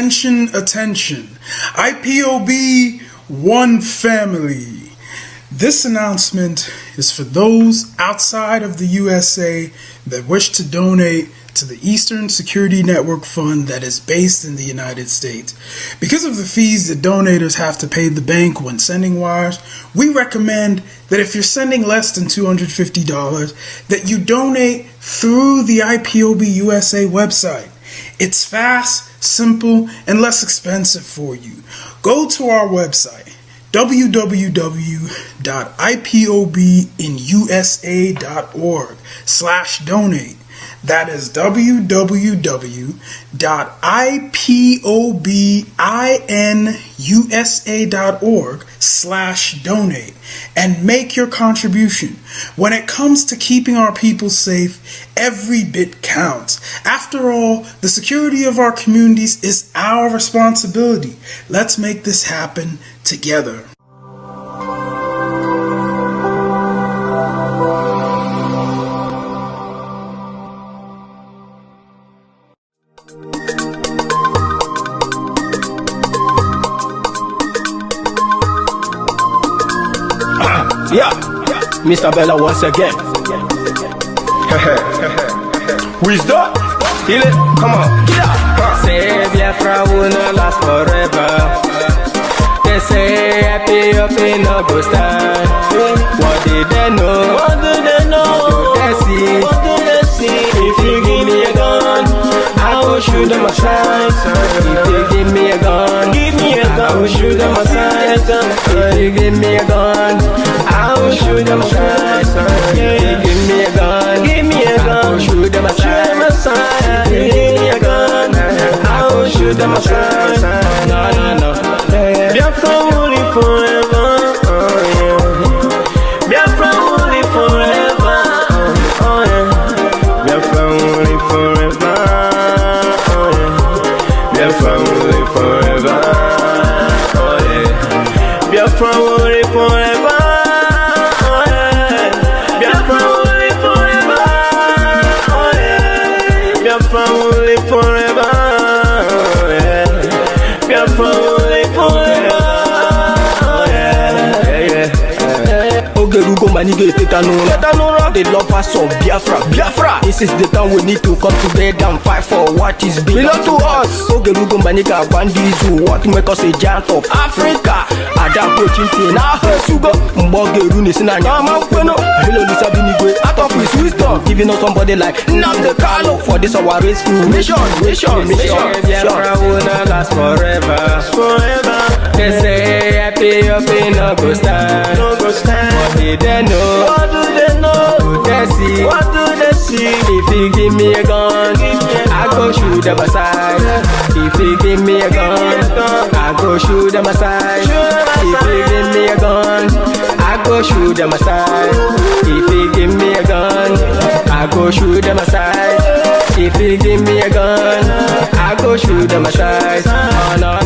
Attention, attention. IPOB One Family. This announcement is for those outside of the USA that wish to donate to the Eastern Security Network Fund that is based in the United States. Because of the fees that donators have to pay the bank when sending wires, we recommend that if you're sending less than $250, that you donate through the IPOB USA website. It's fast, simple, and less expensive for you. Go to our website, www.ipobinusa.org/donate. That is www.ipobinusa.org/donate and make your contribution. When it comes to keeping our people safe, every bit counts. After all, the security of our communities is our responsibility. Let's make this happen together. Yeah, Mr. Bella once again. Wisdom, heal it, come on. Yeah. Say Biafra will not last forever. They say happy up in no go stand. What did they know? What do they know? What do they see? What do they see? If you give me a gun, I will shoot them aside. If you give me a gun, I will shoot them aside. If you give me a gun, I will shoot them aside. If you give me a gun, I will shoot them aside. If you give me a gun, I will shoot them aside. No. Biafra will live forever. Biafra will live forever. Biafra will live forever. Biafra will live forever. Biafra will live forever. Biafra will live forever. Biafra will live forever. Biafra will live forever. Ogerugo manige tetanura. The lovers of Biafra. This is the time we need to come together and fight for what is belong to us. Ogerugo maniga bandizu. What make us a giant of Africa? Ada pochinte na hesugo. Mbogeru ni sina nyama kweno. Hello Lisa Binigwe. Out of his wisdom, giving us somebody like Nnamdi Kanu for this our race mission. Biafra will not last forever. They say happy up in no go stand. What did they know? What do they know? What do they see? If you give me a gun, I go shoot them aside. If you give me a gun, I go shoot them aside. If you give me a gun, I go shoot them aside. If you give me a gun, I go shoot them aside. If you give me a gun, I go shoot them aside. Oh no.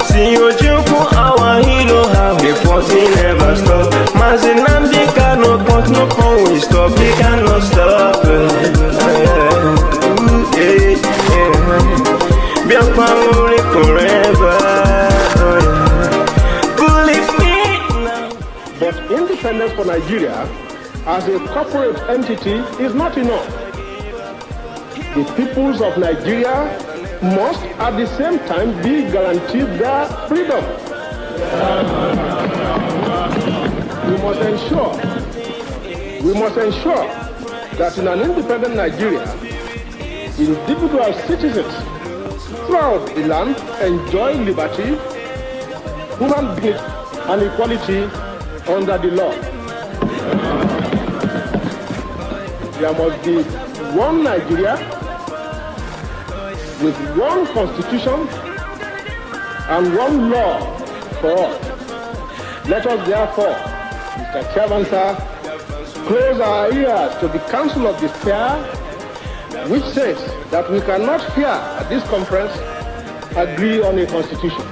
See you jump our hero, how the fighting never stop. Nnamdi Kanu, but no power we stop. We cannot stop. Biafra will live forever. Believe me now. But independence for Nigeria as a corporate entity is not enough. The peoples of Nigeria must at the same time be guaranteed their freedom. We must ensure that in an independent Nigeria, individual citizens throughout the land enjoy liberty, human dignity, and equality under the law. There must be one Nigeria with one constitution and one law for all. Let us therefore, Mr. Chairman, sir, close our ears to the Council of Despair, which says that we cannot here at this conference agree on a constitution.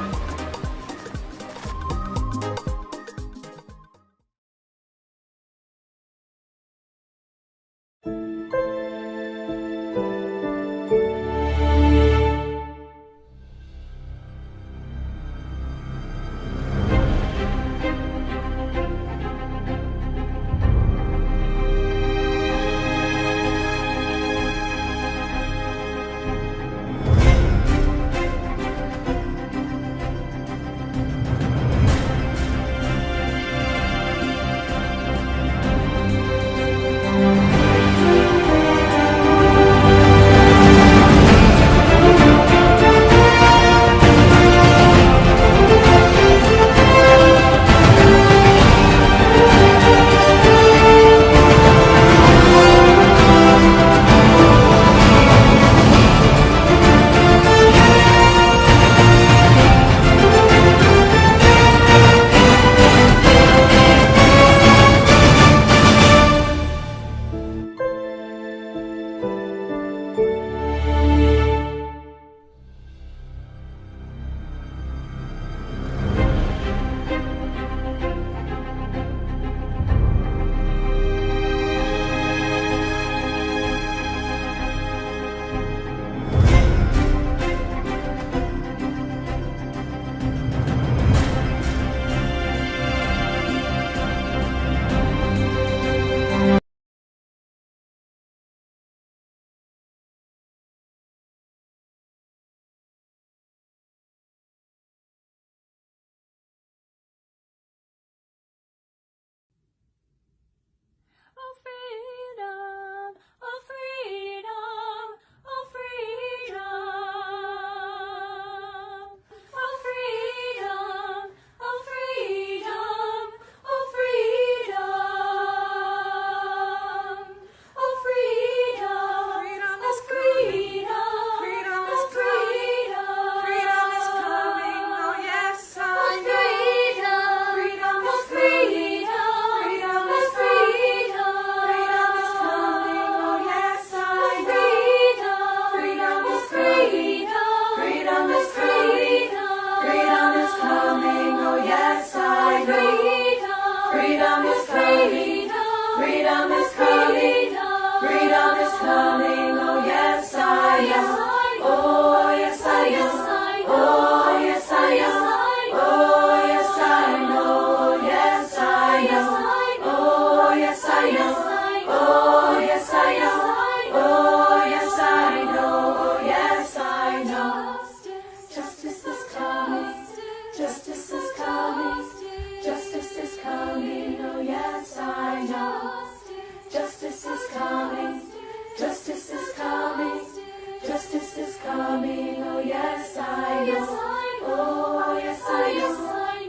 is coming, oh yes I know. Freedom is coming, freedom is coming, freedom is coming, oh yes I know. Oh yes I know, oh yes I know, oh yes I know, yes I know, oh yes I know, oh yes I know, oh yes I know, yes I know. Justice is coming, justice is coming, justice is coming, oh yes I know. Justice is coming, justice is coming, justice is coming, oh yes I know. Oh yes I know,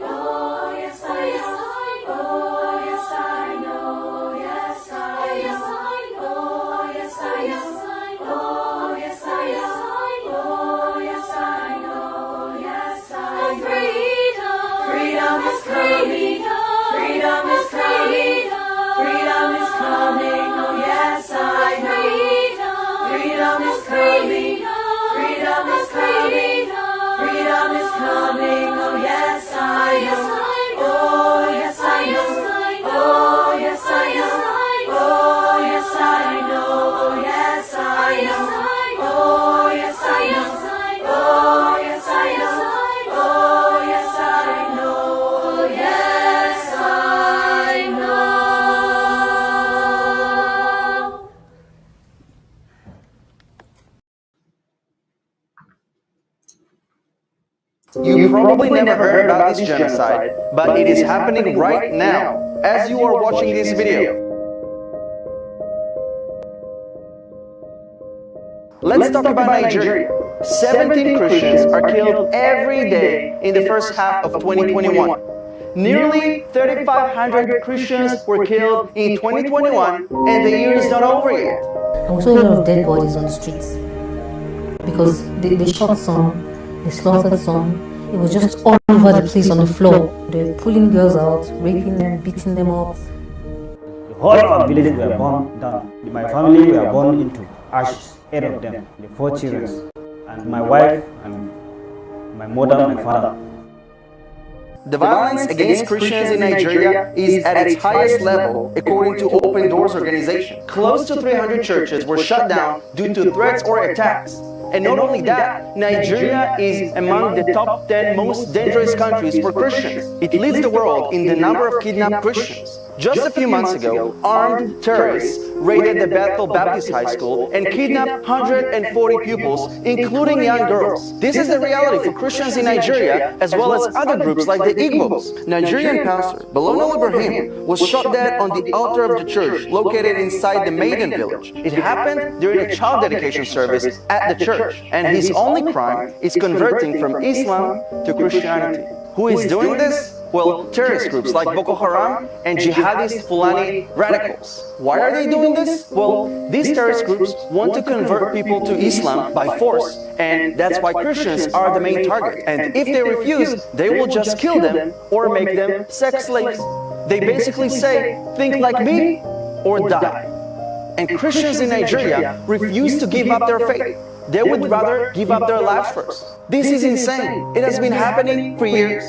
oh yes I know, oh yes I know, yes I know, oh yes I know, oh yes I know, oh yes I know, yes I know. Freedom is coming, freedom is coming, freedom is coming, oh yes I know. Freedom is coming, freedom is coming, freedom is coming, oh yes I know. Oh yes I know, oh yes I know, oh yes I know, oh yes I know, oh yes I know, oh yes I know, oh yes I know, yes I know. You probably never heard about this genocide, but it is happening right now as you are watching this video. Let's talk about Nigeria. 17 Christians are killed every day in the first half of 2021. Nearly 3,500 Christians were killed in 2021, and the year is not over yet. And we saw a lot of dead bodies on the streets because they shot some, they slaughtered some. It was just all over the place on the floor. They were pulling girls out, raping them, beating them up. The whole of our village were burned down. My family were burned into ashes, 8 of them, the 4 children, and my wife and my mother and my father. The violence against Christians in Nigeria is at its highest level, according to Open Doors organization. Close to 300 churches were shut down due to threats or attacks. And not only that, Nigeria is among the top 10 most dangerous countries for Christians. It leads the world in the number of kidnapped Christians. Just a few months ago, armed terrorists raided the Bethel Baptist High School and kidnapped 140 pupils, including young girls. This is the reality for Christians in Nigeria, as well as other groups like the Igbos. Nigerian pastor Balonal Ibrahim was shot dead on the altar of the church located inside the Maiden village. It happened during a child dedication service at the church, and his only crime is converting from Islam to Christianity. Who is doing this? Well, terrorist groups like Boko Haram and jihadist Fulani radicals. Why are they doing this? Well, these terrorist groups want to convert people to Islam by force, and that's why Christians are the main target. And if they refuse, they will just kill them or make them sex slaves. They basically say, think like me or die. And Christians in Nigeria refuse to give up their faith. They would rather give up their lives first. This is insane. It has been happening for years.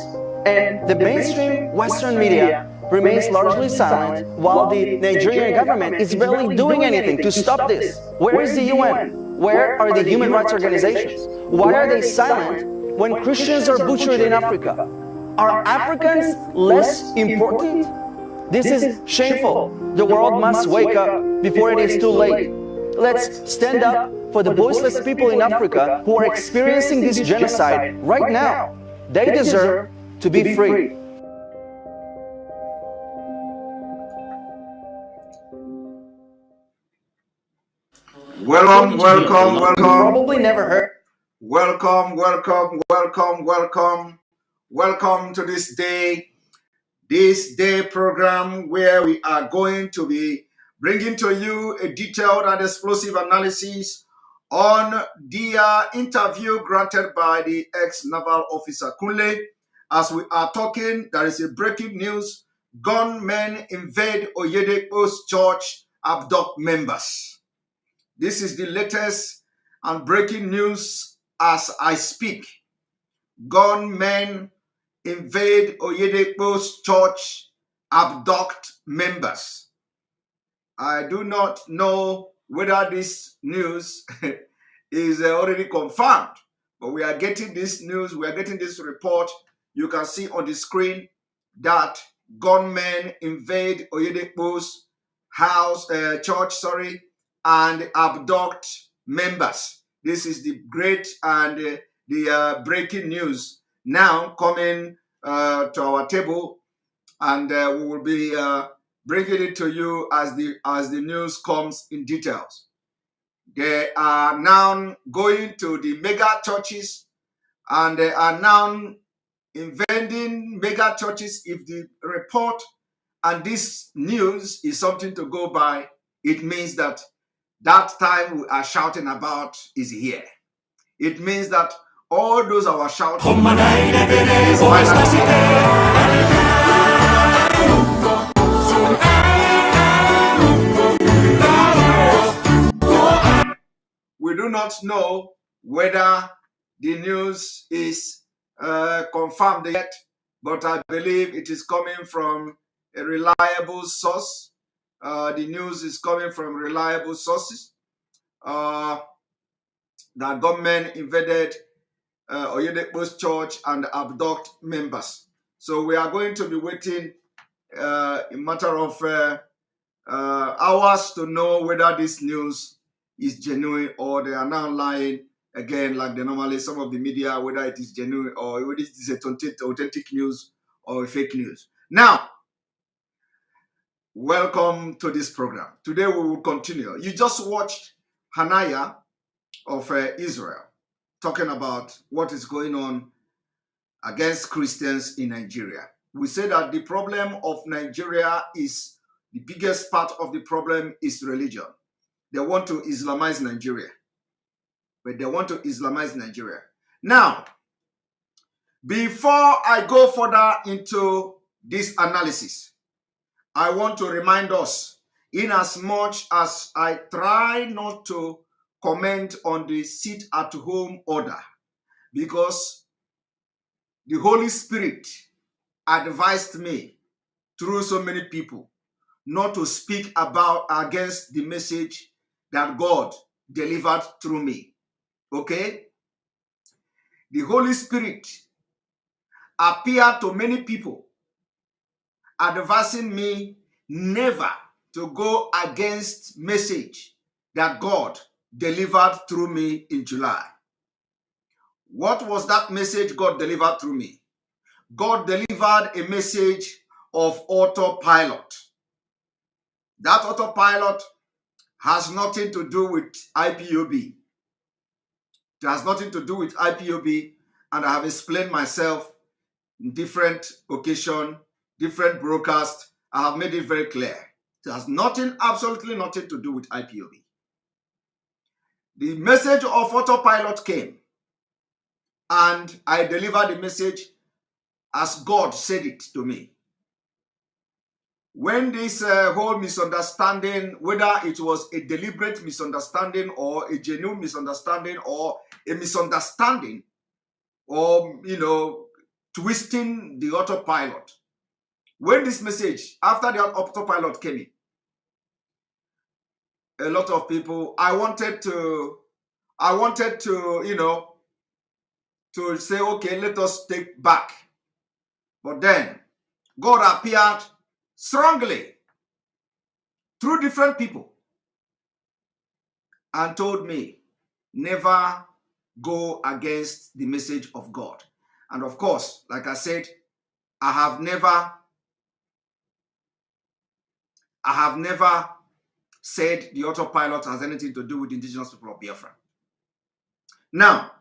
And the mainstream Western media remains largely silent while the Nigerian government is barely doing anything to stop this. Where is the UN? Where are the human rights organizations? Why are they silent when Christians are butchered in Africa? Are Africans less important? This is shameful. The world must wake up before it is too late. Let's stand up for the voiceless people in Africa who are experiencing this genocide right now. They deserve to be free. Welcome. Probably never heard. Welcome to this day program where we are going to be bringing to you a detailed and explosive analysis on the interview granted by the ex-Naval officer Kunle. As we are talking, there is a breaking news. Gunmen invade Oyedepo's church, abduct members. This is the latest and breaking news as I speak. Gunmen invade Oyedepo's church, abduct members. I do not know whether this news is already confirmed, but we are getting this news, we are getting this report. You can see on the screen that gunmen invade Oyedepo's house, church, and abduct members. This is the great and the breaking news now coming to our table, and we will be bringing it to you as the news comes in details. They are now going to the mega churches, and they are now invading mega churches. If the report and this news is something to go by, it means that time we are shouting about is here. It means that all those our shouting is we do not know whether the news is confirmed yet, but I believe it is coming from a reliable source. The news is coming from reliable sources. The government invaded Oyedepo's church and abduct members. So we are going to be waiting a matter of hours to know whether this news is genuine or they are now lying again, like they normally, some of the media, whether it is genuine or whether it is authentic news or fake news. Now, welcome to this program. Today we will continue. You just watched Hanaya of Israel talking about what is going on against Christians in Nigeria. We say that the problem of Nigeria is, the biggest part of the problem is religion. They want to Islamize Nigeria. But they want to Islamize Nigeria. Now, before I go further into this analysis, I want to remind us, in as much as I try not to comment on the sit-at-home order, because the Holy Spirit advised me through so many people not to speak against the message that God delivered through me. Okay? The Holy Spirit appeared to many people, advising me never to go against message that God delivered through me in July. What was that message God delivered through me? God delivered a message of autopilot. That autopilot has nothing to do with IPOB. It has nothing to do with IPOB, and I have explained myself in different occasions, different broadcasts. I have made it very clear. It has nothing, absolutely nothing to do with IPOB. The message of autopilot came, and I delivered the message as God said it to me. When this whole misunderstanding, whether it was a deliberate misunderstanding or a genuine misunderstanding or a misunderstanding or, twisting the autopilot. When this message, after the autopilot came in, a lot of people, I wanted to, to say, okay, let us take back. But then God appeared strongly through different people and told me, never go against the message of God. And of course, like I said, I have never said the autopilot has anything to do with the indigenous people of Biafra. Now,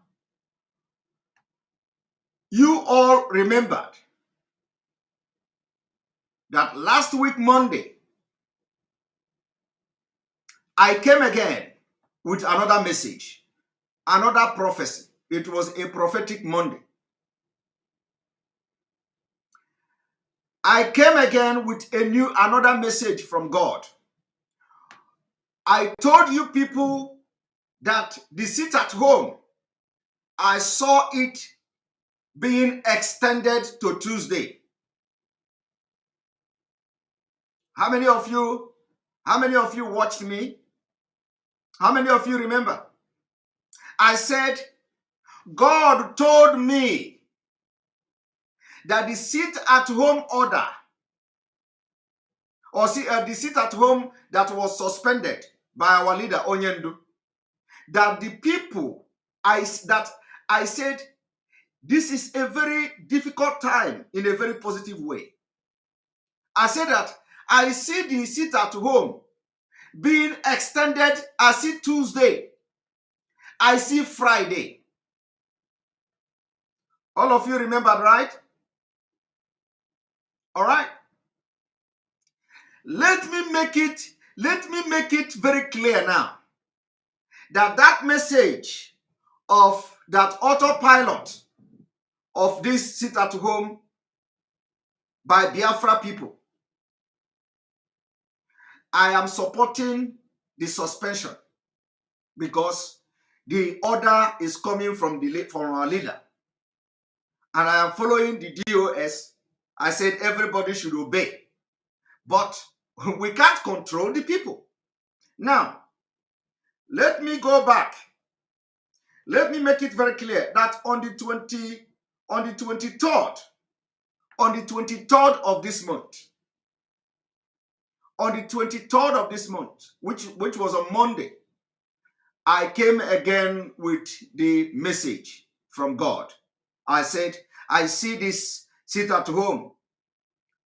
you all remembered that last week, Monday, I came again with another message, another prophecy. It was a prophetic Monday. I came again with another message from God. I told you people that the sit at home, I saw it being extended to Tuesday. How many of you watched me? How many of you remember? I said, God told me that the sit-at-home order, or the sit-at-home that was suspended by our leader, Onyendu, that the people, I said, this is a very difficult time in a very positive way. I said that I see the sit-at-home being extended. I see Tuesday. I see Friday. All of you remembered, right? All right. Let me make it very clear now that message of that autopilot of this sit at home by Biafra people, I am supporting the suspension because the order is coming from our leader, and I am following the DOS. I said everybody should obey, but we can't control the people. Now, let me go back. Let me make it very clear that on the 23rd of this month, which was a Monday, I came again with the message from God. I said, I see this sit at home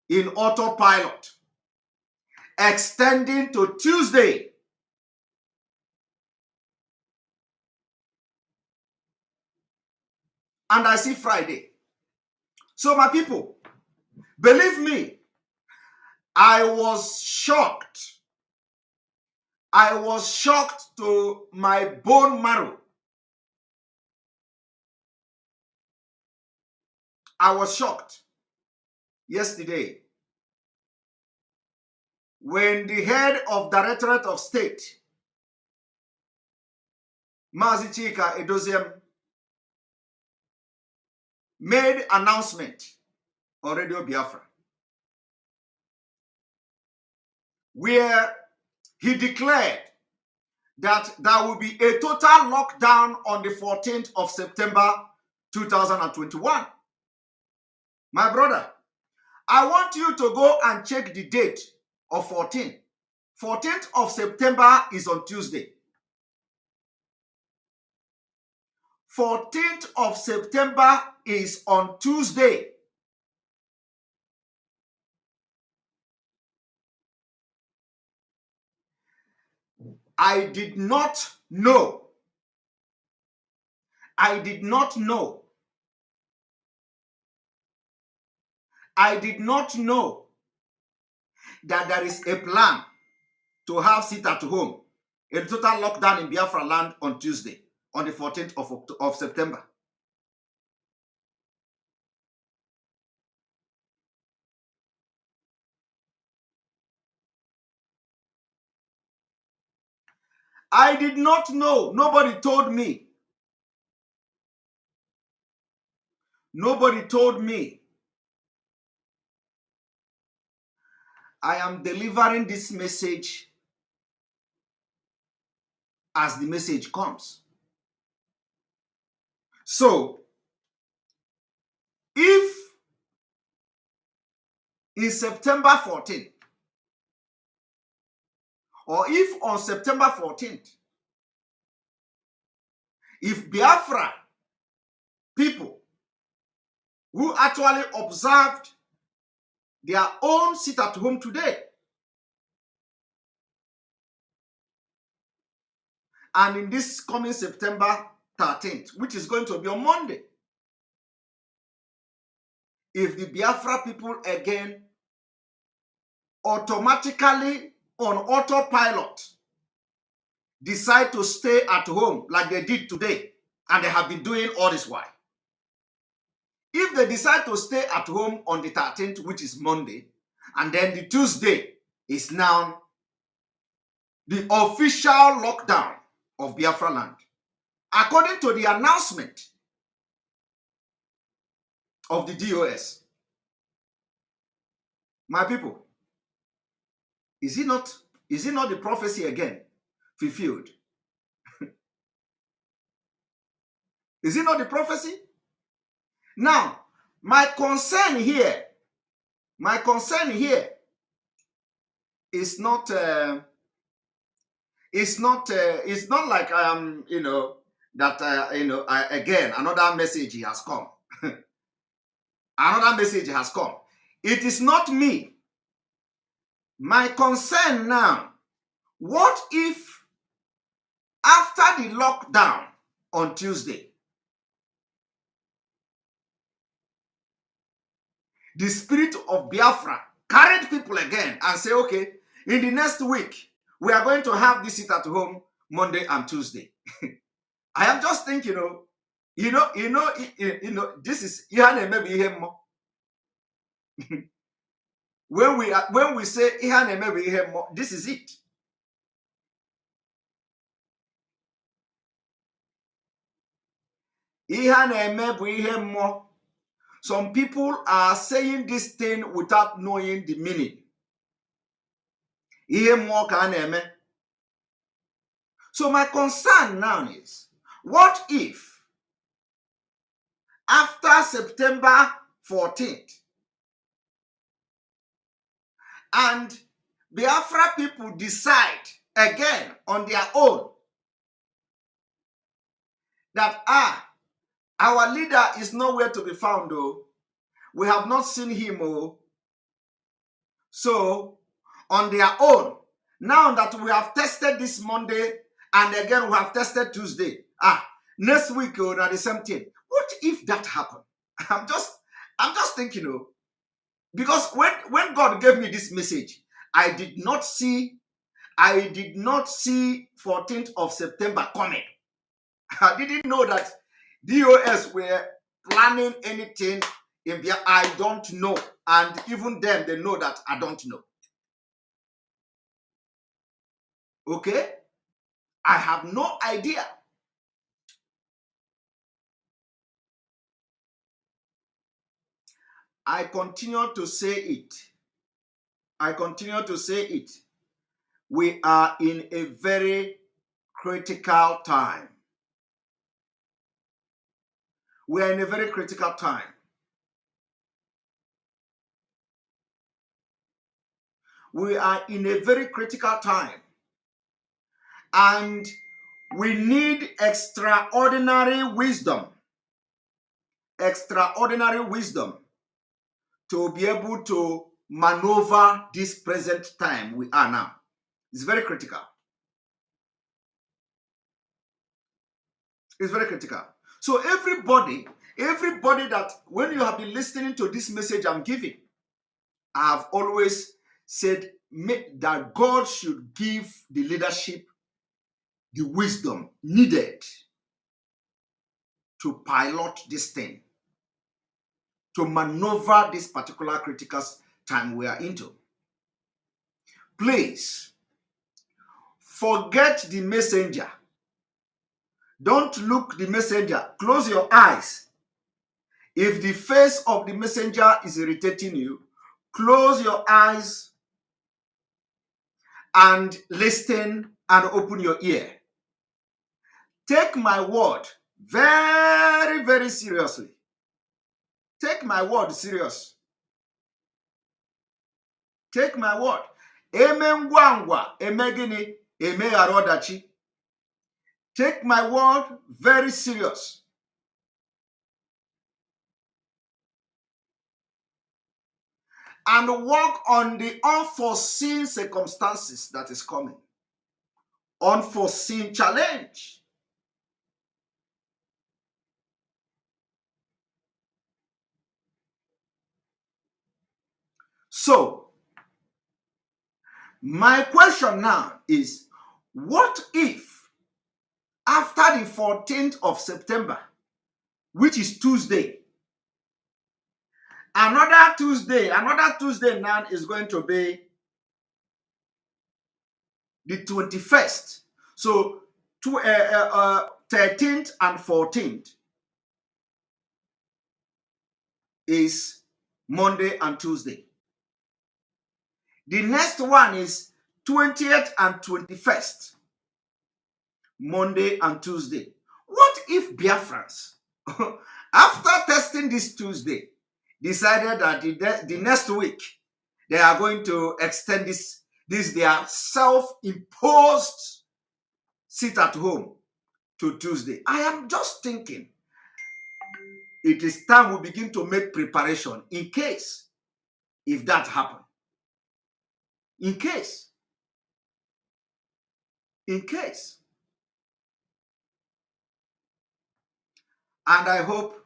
in autopilot extending to Tuesday. And I see Friday. So my people, believe me, I was shocked. I was shocked to my bone marrow. I was shocked yesterday when the head of Directorate of State, Mazi Chika Edoziem, made announcement on Radio Biafra where he declared that there will be a total lockdown on the 14th of September 2021. My brother, I want you to go and check the date of 14th. 14th of September is on Tuesday. 14th of September is on Tuesday. I did not know. I did not know that there is a plan to have sit at home, a total lockdown in Biafra land on Tuesday, on the 14th of September. I did not know. Nobody told me. Nobody told me. I am delivering this message as the message comes. So, if in September 14th, or if on September 14th, if Biafra people who actually observed their own sit at home today, and in this coming September 13th, which is going to be on Monday, if the Biafra people again automatically on autopilot decide to stay at home like they did today, and they have been doing all this while, if they decide to stay at home on the 13th, which is Monday, and then the Tuesday is now the official lockdown of Biafra land, according to the announcement of the DOS. My people, is it not the prophecy again fulfilled? Is it not the prophecy? Now, my concern here is not it's not like again another message has come. Another message has come. It is not me. My concern now, what if after the lockdown on Tuesday, the spirit of Biafra carried people again and say, okay, in the next week, we are going to have this sit at home Monday and Tuesday. I am just thinking, this is when we say this is it. Some people are saying this thing without knowing the meaning. So my concern now is, what if after September 14th and Biafra people decide again on their own that our leader is nowhere to be found, though. We have not seen him, oh. So on their own, now that we have tested this Monday and again we have tested Tuesday, next week or the same thing. What if that happened? I'm just thinking, because when God gave me this message, I did not see 14th of September coming. I didn't know that DOS were planning anything in there. I don't know. And even them, they know that I don't know. Okay? I have no idea. I continue to say it. We are in a very critical time. We are in a very critical time. We are in a very critical time. And we need extraordinary wisdom. Extraordinary wisdom to be able to maneuver this present time we are now. It's very critical. It's very critical. So everybody that, when you have been listening to this message I'm giving, I have always said that God should give the leadership the wisdom needed to pilot this thing, to maneuver this particular critical time we are into. Please, forget the messenger. Don't look the messenger. Close your eyes. If the face of the messenger is irritating you, close your eyes and listen and open your ear. Take my word very, very seriously. Take my word serious. Take my word. Eme ngwangwa, eme gini, eme arodachi. Take my word very serious. And work on the unforeseen circumstances that is coming. Unforeseen challenge. So, my question now is, what if after the 14th of September, which is Tuesday, another Tuesday now is going to be the 21st. So, 13th and 14th is Monday and Tuesday. The next one is 20th and 21st, Monday and Tuesday. What if Biafrans, after testing this Tuesday, decided that the next week they are going to extend this their self-imposed sit at home to Tuesday? I am just thinking it is time we begin to make preparation in case if that happens. In case. And I hope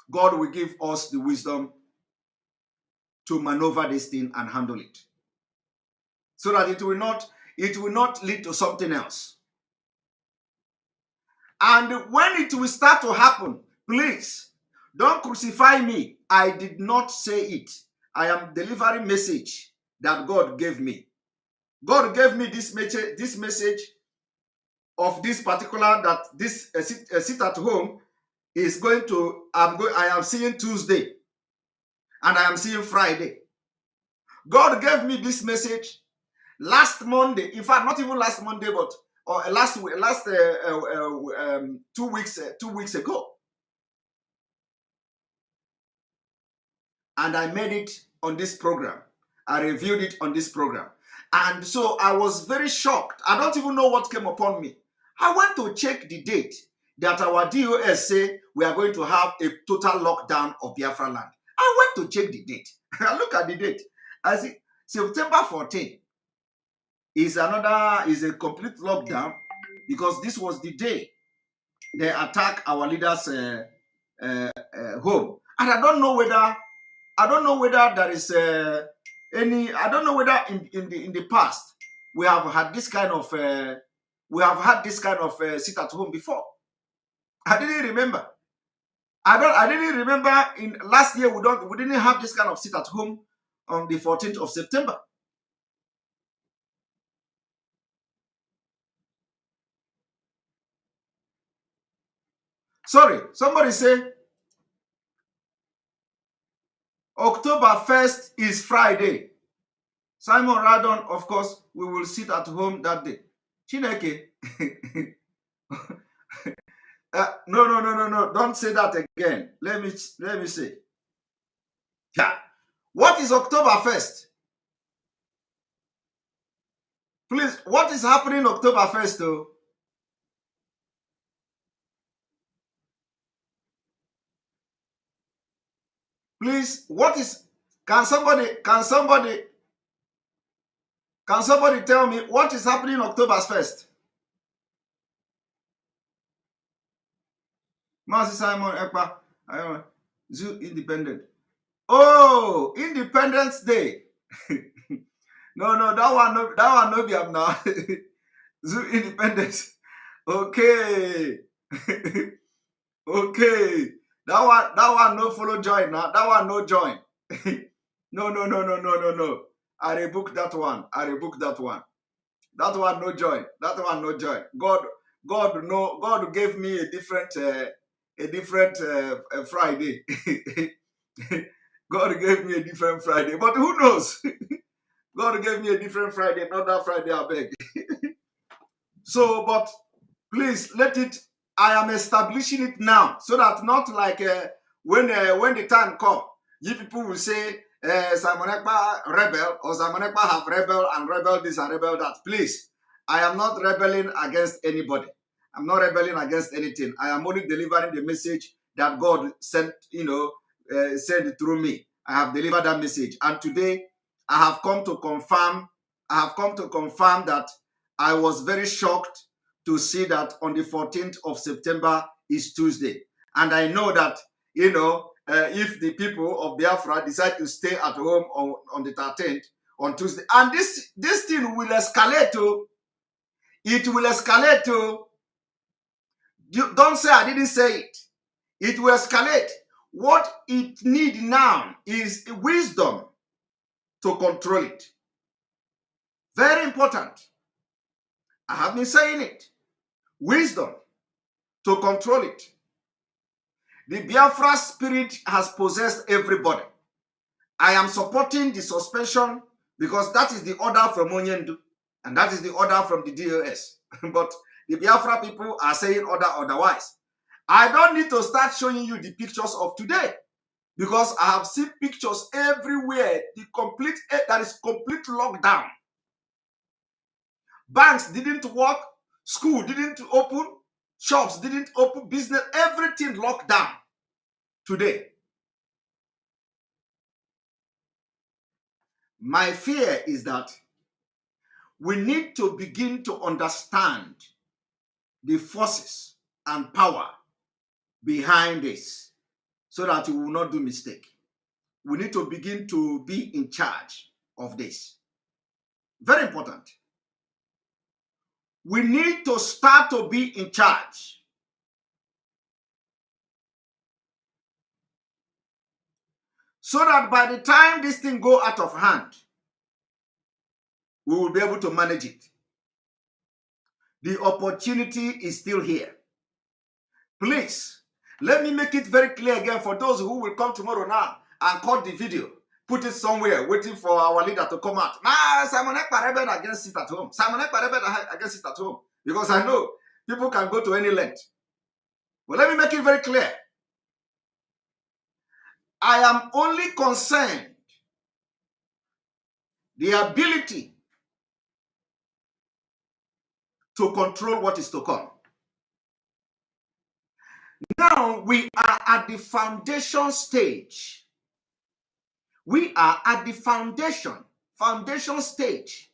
God will give us the wisdom to maneuver this thing and handle it, so that it will not lead to something else. And when it will start to happen, please don't crucify me. I did not say it. I am delivering message that God gave me. God gave me this message of this particular, that this sit at home is going to, I am seeing Tuesday and I am seeing Friday. God gave me this message last Monday. In fact, not even last Monday, but last 2 weeks ago. And I made it on this program. I reviewed it on this program. And so I was very shocked. I don't even know what came upon me. I went to check the date that our DOS say we are going to have a total lockdown of Biafra land. I went to check the date. I look at the date. I see September 14 is a complete lockdown, because this was the day they attacked our leaders' home. And I don't know whether there is any. I don't know whether in the past we have had this kind of sit at home before. I didn't remember. I didn't remember in last year we didn't have this kind of sit at home on the 14th of September. Sorry, somebody say October 1st is Friday. Simon Radon, of course, we will sit at home that day. Chineke. No. Don't say that again. Let me say. Yeah. What is October 1st? Please, what is happening October 1st though? Please, what is, can somebody tell me what is happening October 1st? Master Simon Ekpa, Zoo Independent. Oh, Independence Day. No, that one no be am now. Zoo Independence. Okay. Okay. That one no follow join now. That one no join. No. I rebook that one. That one no join. God gave me a different Friday. God gave me a different Friday. But who knows? God gave me a different Friday, not that Friday, I beg. So, but please let it, I am establishing it now, so that not like when the time comes, you people will say Simon Ekpa rebel, or Simon Ekpa have rebel this and rebel that. Please, I am not rebelling against anybody. I'm not rebelling against anything. I am only delivering the message that God sent, sent through me. I have delivered that message, and today I have come to confirm that I was very shocked to see that on the 14th of September is Tuesday. And I know that, if the people of Biafra decide to stay at home on the 13th, on Tuesday, and this thing will escalate to, it will escalate to, don't say I didn't say it. It will escalate. What it needs now is wisdom to control it. Very important. I have been saying it. Wisdom to control it. The Biafra spirit has possessed everybody. I am supporting the suspension because that is the order from Onyendu and that is the order from the DOS. But the Biafra people are saying otherwise. I don't need to start showing you the pictures of today because I have seen pictures everywhere. There is complete lockdown. Banks didn't work, school didn't open, shops didn't open, business, everything locked down today. My fear is that we need to begin to understand the forces and power behind this so that we will not do mistake. We need to begin to be in charge of this. Very important. We need to start to be in charge. So that by the time this thing go out of hand, we will be able to manage it. The opportunity is still here. Please, let me make it very clear again for those who will come tomorrow now and cut the video, put it somewhere, waiting for our leader to come out. Nah, Simon Ekpa against it at home. Simon Ekpa against it at home. Because I know people can go to any length. But let me make it very clear. I am only concerned the ability to control what is to come. Now we are at the foundation stage. We are at the foundation stage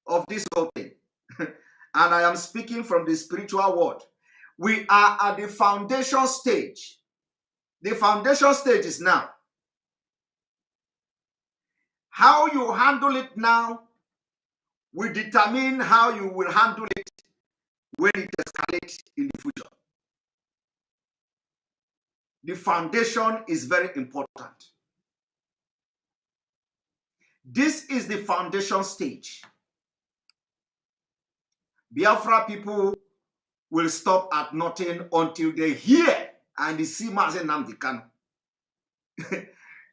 of this whole thing. And I am speaking from the spiritual world. We are at the foundation stage. The foundation stage is now. How you handle it now will determine how you will handle it when it escalates in the future. The foundation is very important. This is the foundation stage. Biafra people will stop at nothing until they hear and they see Mazen Nnamdi Kanu.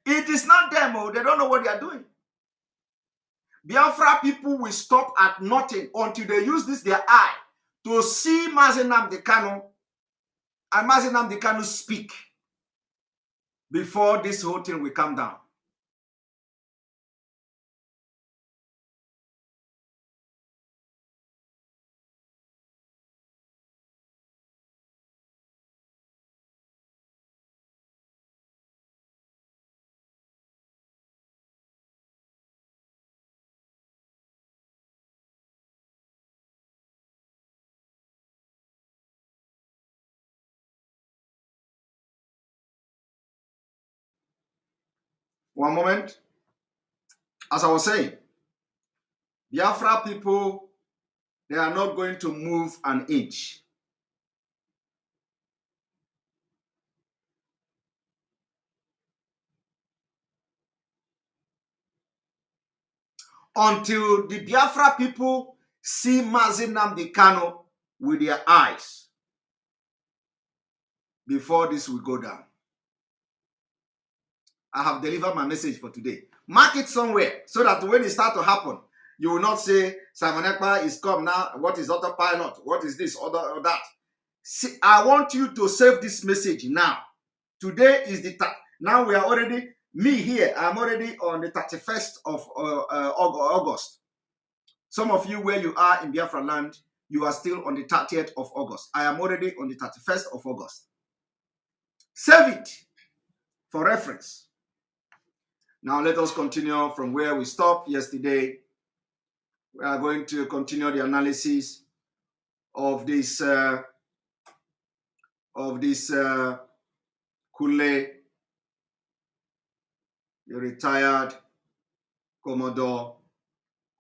It is not them, they don't know what they are doing. Biafra people will stop at nothing until they use this their eye to see Mazen Nnamdi Kanu and Mazen Nnamdi Kanu speak before this whole thing will come down. One moment. As I was saying, Biafra people, they are not going to move an inch. Until the Biafra people see Mazen Nnamdi Kanu with their eyes before this will go down. I have delivered my message for today. Mark it somewhere so that when it starts to happen, you will not say, Simon Ekpa is come now. What is autopilot? What is this or that? See, I want you to save this message now. Today is the now we are already, me here, I'm already on the 31st of August. Some of you where you are in Biafra land, you are still on the 30th of August. I am already on the 31st of August. Save it for reference. Now let us continue from where we stopped yesterday. We are going to continue the analysis of this Kunle, the retired Commodore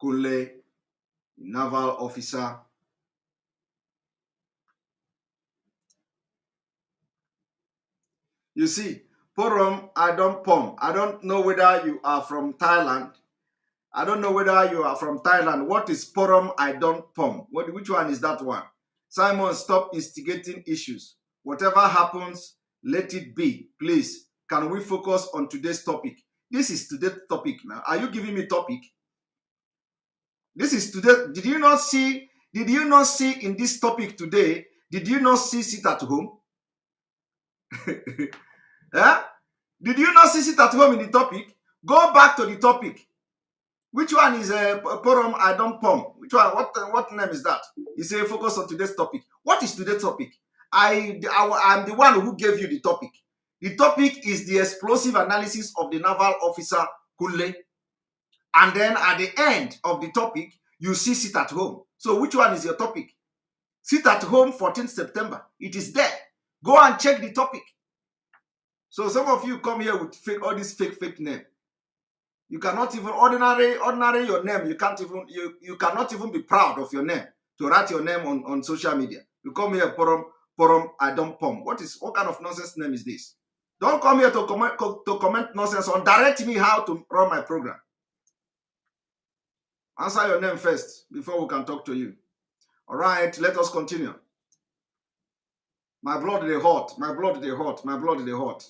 Kunle, naval officer. You see, Porom, I don't know whether you are from Thailand. I don't know whether you are from Thailand. What is Porom, I don't pom? Which one is that one? Simon, stop instigating issues. Whatever happens, let it be. Please, can we focus on today's topic? This is today's topic now. Are you giving me topic? This is today. Did you not see in this topic today? Did you not see sit at home? Yeah? Did you not see sit at home in the topic? Go back to the topic. Which one is a porum I don't pom? Which one? What name is that? You say focus on today's topic. What is today's topic? I'm the one who gave you the topic. The topic is the explosive analysis of the naval officer Kunle. And then at the end of the topic, you see sit at home. So which one is your topic? Sit at home, 14th September. It is there. Go and check the topic. So some of you come here with all this fake name. You cannot even ordinary your name. You cannot even be proud of your name to write your name on social media. You come here porum I don't pom. What kind of nonsense name is this? Don't come here to comment nonsense or direct me how to run my program. Answer your name first before we can talk to you. All right, let us continue. My blood they hot. My blood they hot. My blood they hot.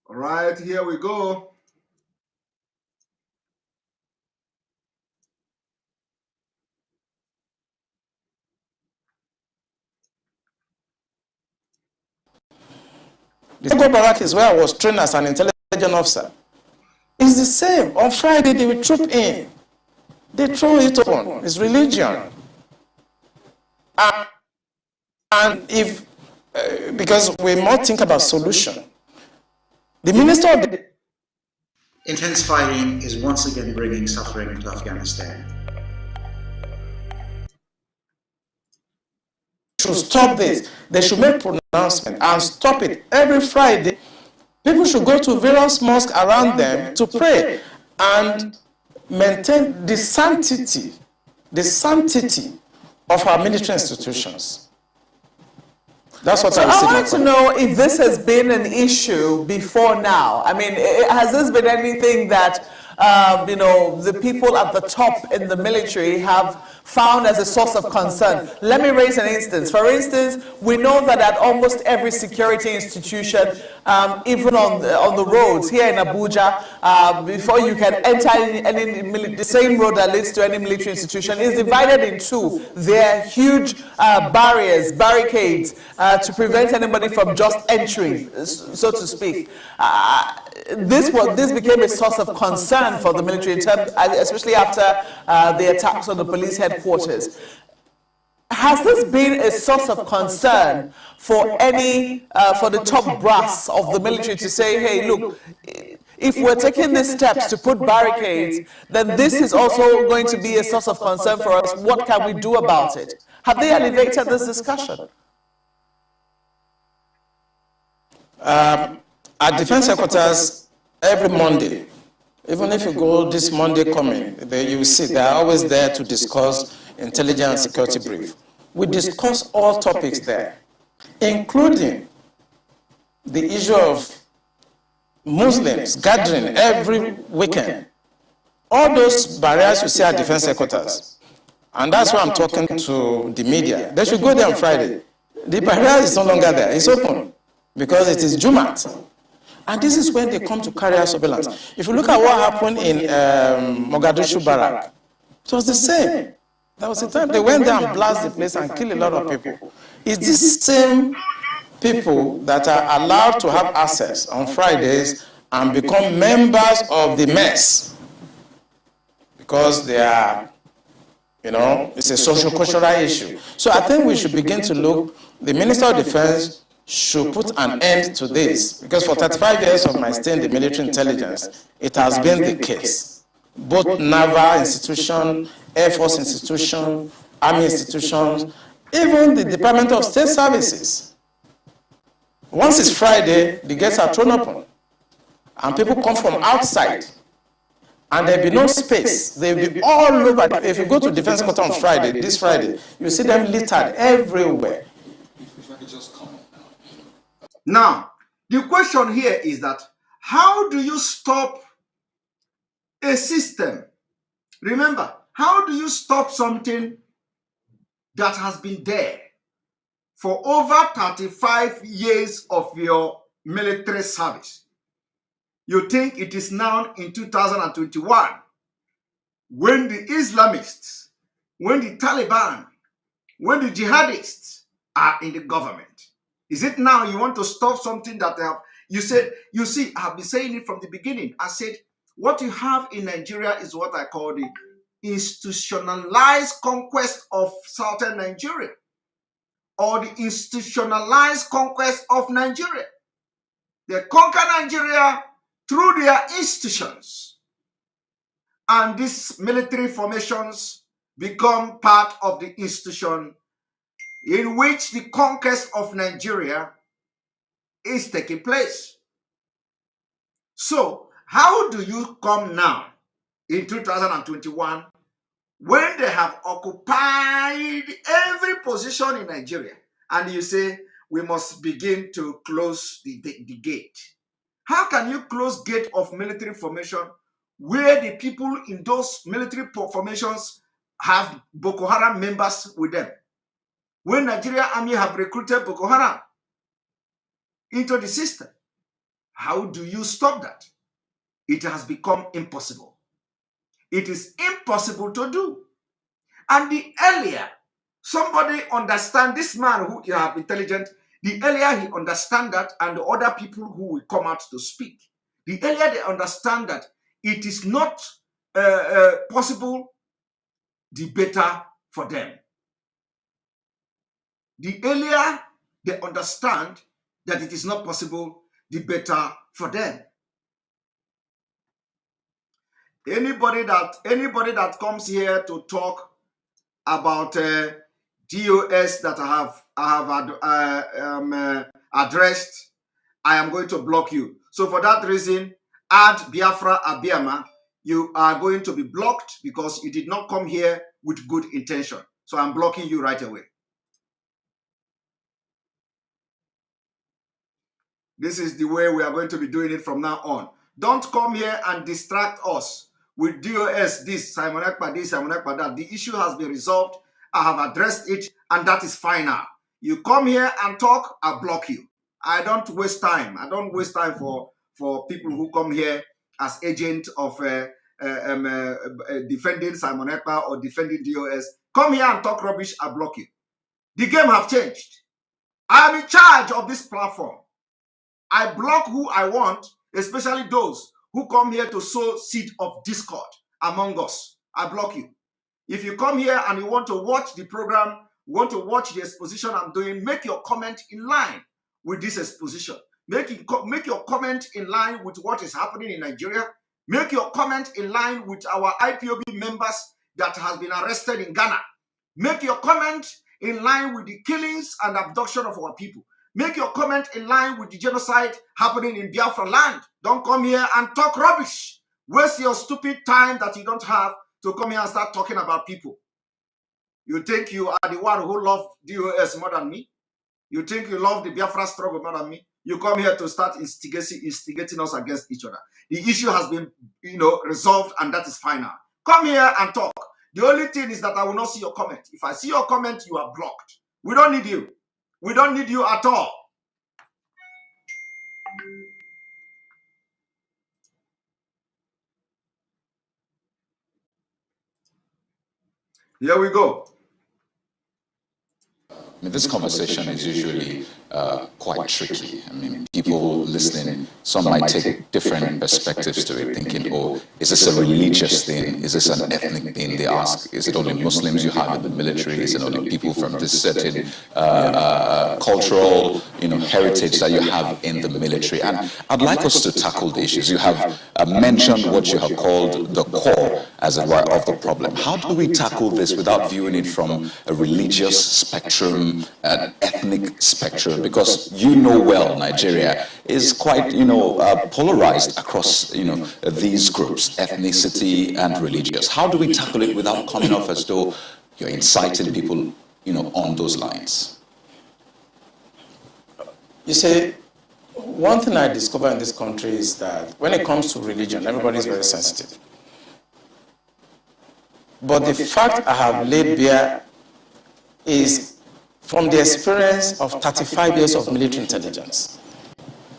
All right, here we go. The Togo barrack is where I was trained as an intelligence officer. It's the same. On Friday, they will troop in. They throw it open. It's religion. And if, because we must think about solution. The minister of the intense fighting is once again bringing suffering into Afghanistan. Should stop this. They should make pronouncement and stop it. Every Friday, people should go to various mosques around them to pray and maintain the sanctity of our military institutions. That's what So I wanted to know if this has been an issue before now. I mean, has this been anything that the people at the top in the military have found as a source of concern? Let me raise an instance. For instance, we know that at almost every security institution, even on the roads here in Abuja, before you can enter the same road that leads to any military institution is divided in two. There are huge barricades to prevent anybody from just entering, so to speak. This became a source of concern for the military, in terms, especially after the attacks on the police headquarters. Has this been a source of concern for the top brass of the military to say, hey, look, if we're taking these steps to put barricades, then this is also going to be a source of concern for us. What can we do about it? Have they elevated this discussion? At defense headquarters, every Monday, even if you go this Monday coming, you will see they are always there to discuss intelligence and security brief. We discuss all topics there, including the issue of Muslims gathering every weekend. All those barriers you see at defense headquarters, and that's why I'm talking to the media. They should go there on Friday. The barrier is no longer there, it's open, because it is Jumat. And this is when they come to carry out surveillance. If you look at what happened in Mogadishu barrack, it was the same. That was the time they went there and blasted the place and killed a lot of people. It's these same people that are allowed to have access on Fridays and become members of the mess, because they are, it's a social-cultural issue. So I think we should begin to look, the Minister of Defense should put an end to this, because for 35 years of my stay in the military intelligence, it has been the case. Both naval institution, Air Force institution, Army institutions, even the Department of State Services. Once it's Friday, the gates are thrown open, and people come from outside, and there'll be no space. They'll be all over. If you go to Defense Quarter on Friday, this Friday, you see them littered everywhere. Now, the question here is that how do you stop a system. Remember, how do you stop something that has been there for over 35 years of your military service? You think it is now in 2021 when the Islamists, when the Taliban, when the jihadists are in the government? Is it now you want to stop something that they have? You said, you see, I have been saying it from the beginning. I said, what you have in Nigeria is what I call the institutionalized conquest of southern Nigeria, or the institutionalized conquest of Nigeria. They conquer Nigeria through their institutions, and these military formations become part of the institution in which the conquest of Nigeria is taking place. So, how do you come now in 2021 when they have occupied every position in Nigeria and you say we must begin to close the gate? How can you close gate of military formation where the people in those military formations have Boko Haram members with them? When Nigeria Army have recruited Boko Haram into the system, how do you stop that? It has become impossible. It is impossible to do. And the earlier somebody understand, this man who you have intelligent, the earlier he understand that, and the other people who will come out to speak, the earlier they understand that it is not possible, the better for them. The earlier they understand that it is not possible, the better for them. Anybody that comes here to talk about DOS that I have addressed, I am going to block you. So for that reason, add Biafra Abiama. You are going to be blocked because you did not come here with good intention. So I'm blocking you right away. This is the way we are going to be doing it from now on. Don't come here and distract us with DOS this, Simon Ekpa this, Simon Ekpa that. The issue has been resolved. I have addressed it, and that is fine now. You come here and talk, I block you. I don't waste time. I don't waste time for people who come here as agent of defending Simon Ekpa or defending DOS. Come here and talk rubbish, I block you. The game have changed. I am in charge of this platform. I block who I want, especially those who come here to sow seed of discord among us. I block you. If you come here and you want to watch the program, you want to watch the exposition I'm doing, make your comment in line with this exposition. Make your comment in line with what is happening in Nigeria. Make your comment in line with our IPOB members that has been arrested in Ghana. Make your comment in line with the killings and abduction of our people. Make your comment in line with the genocide happening in Biafra land. Don't come here and talk rubbish. Waste your stupid time that you don't have to come here and start talking about people. You think you are the one who loves DOS more than me? You think you love the Biafra struggle more than me? You come here to start instigating us against each other. The issue has been, resolved, and that is fine now. Come here and talk. The only thing is that I will not see your comment. If I see your comment, you are blocked. We don't need you. We don't need you at all. Here we go. I mean, this conversation is usually quite tricky. I mean, people listening, some might take different perspectives to it, thinking, oh, is this a religious thing? Is this an ethnic thing? They ask, is it only Muslims you have in the military? Is it only people from this certain cultural, heritage that you have in the military? And I'd like us to tackle the issues. You have mentioned what you have called the core, as it were, of the problem. How do we tackle this without viewing it from a religious spectrum, an ethnic spectrum? Because well, Nigeria is quite, polarized across, these groups, ethnicity and religious. How do we tackle it without coming off as though you're inciting people, on those lines? You see, one thing I discovered in this country is that when it comes to religion, everybody is very sensitive. But the fact I have laid bare is from the experience of 35 years of military intelligence.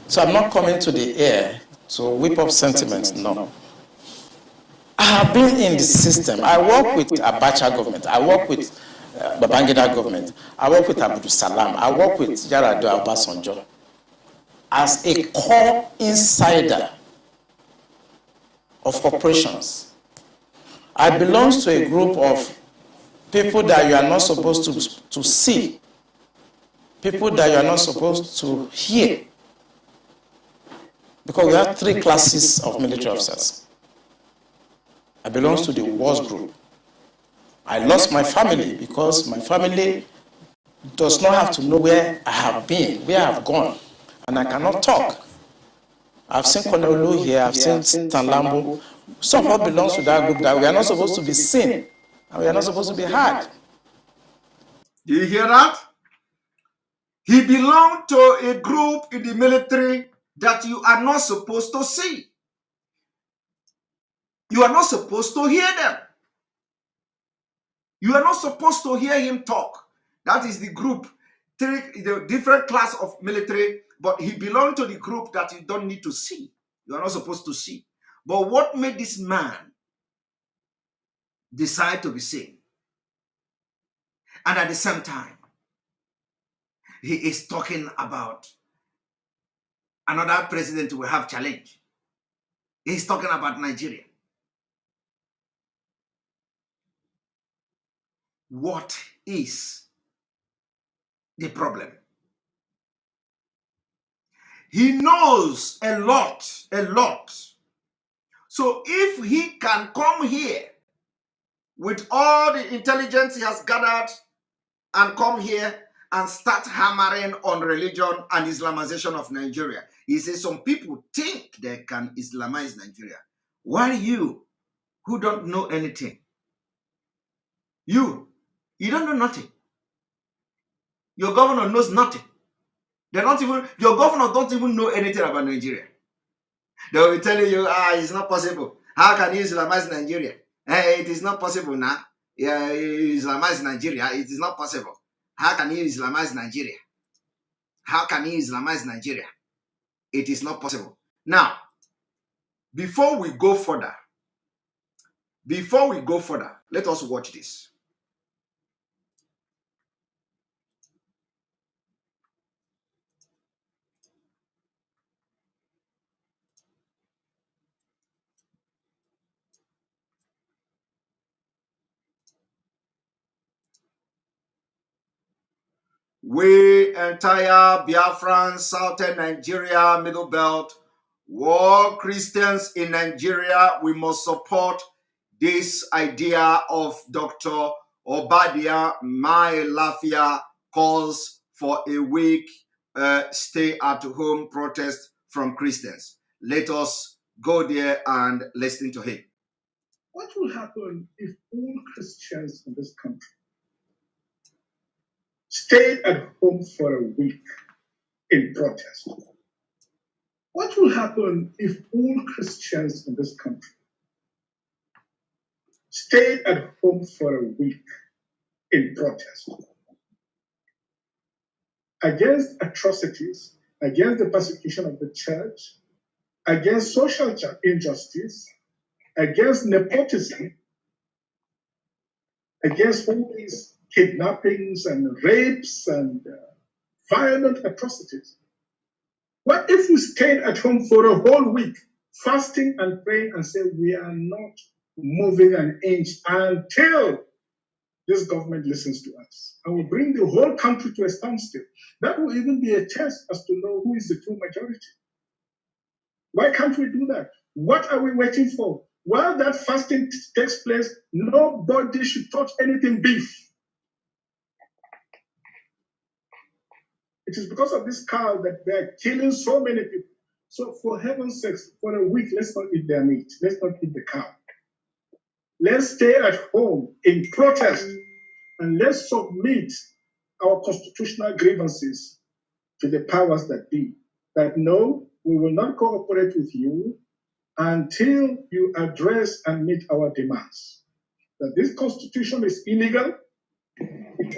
So I'm not coming to the air to whip up sentiments, no. I have been in the system. I work with Abacha government. I work with Babangida government. I work with Abdul Salam. I work with Yar'Adua Obasanjo. As a core insider of operations, I belong to a group of people that you are not supposed to see, people that you are not supposed to hear, because we have three classes of military officers. I belong to the worst group. I lost my family because my family does not have to know where I have been, where I have gone, and I cannot talk. I've seen Kunle here, I've seen Stan Lambo. Some of us belong to that group that we are not supposed to be seen, and we are not supposed to be heard. Do you hear that? He belonged to a group in the military that you are not supposed to see. You are not supposed to hear them. You are not supposed to hear him talk. That is the group, the different class of military, but he belonged to the group that you don't need to see. You are not supposed to see. But what made this man decide to be seen? And at the same time, he is talking about another president will have challenge. He's talking about Nigeria. What is the problem? He knows a lot. So if he can come here with all the intelligence he has gathered and come here and start hammering on religion and Islamization of Nigeria, he says some people think they can Islamize Nigeria. Why you, who don't know anything? You don't know nothing. Your governor knows nothing. Your governor don't even know anything about Nigeria. They will be telling you, it's not possible. How can you Islamize Nigeria? It is not possible now. Yeah, Islamize Nigeria. It is not possible. How can you Islamize Nigeria? How can you Islamize Nigeria? It is not possible. Now, before we go further, let us watch this. We entire Biafran, Southern Nigeria, Middle Belt, war Christians in Nigeria, we must support this idea of Dr. Obadia Mai Lafia calls for a week stay-at-home protest from Christians. Let us go there and listen to him. What will happen if all Christians in this country stayed at home for a week in protest? What will happen if all Christians in this country stayed at home for a week in protest against atrocities, against the persecution of the church, against social injustice, against nepotism, against all these kidnappings and rapes and violent atrocities? What if we stayed at home for a whole week, fasting and praying and say we are not moving an inch until this government listens to us and will bring the whole country to a standstill? That will even be a test as to know who is the true majority. Why can't we do that? What are we waiting for? While that fasting takes place, nobody should touch anything beef. It is because of this cow that they're killing so many people. So for heaven's sakes, for a week, let's not eat their meat. Let's not eat the cow. Let's stay at home in protest and let's submit our constitutional grievances to the powers that be. That no, we will not cooperate with you until you address and meet our demands. that this constitution is illegal. It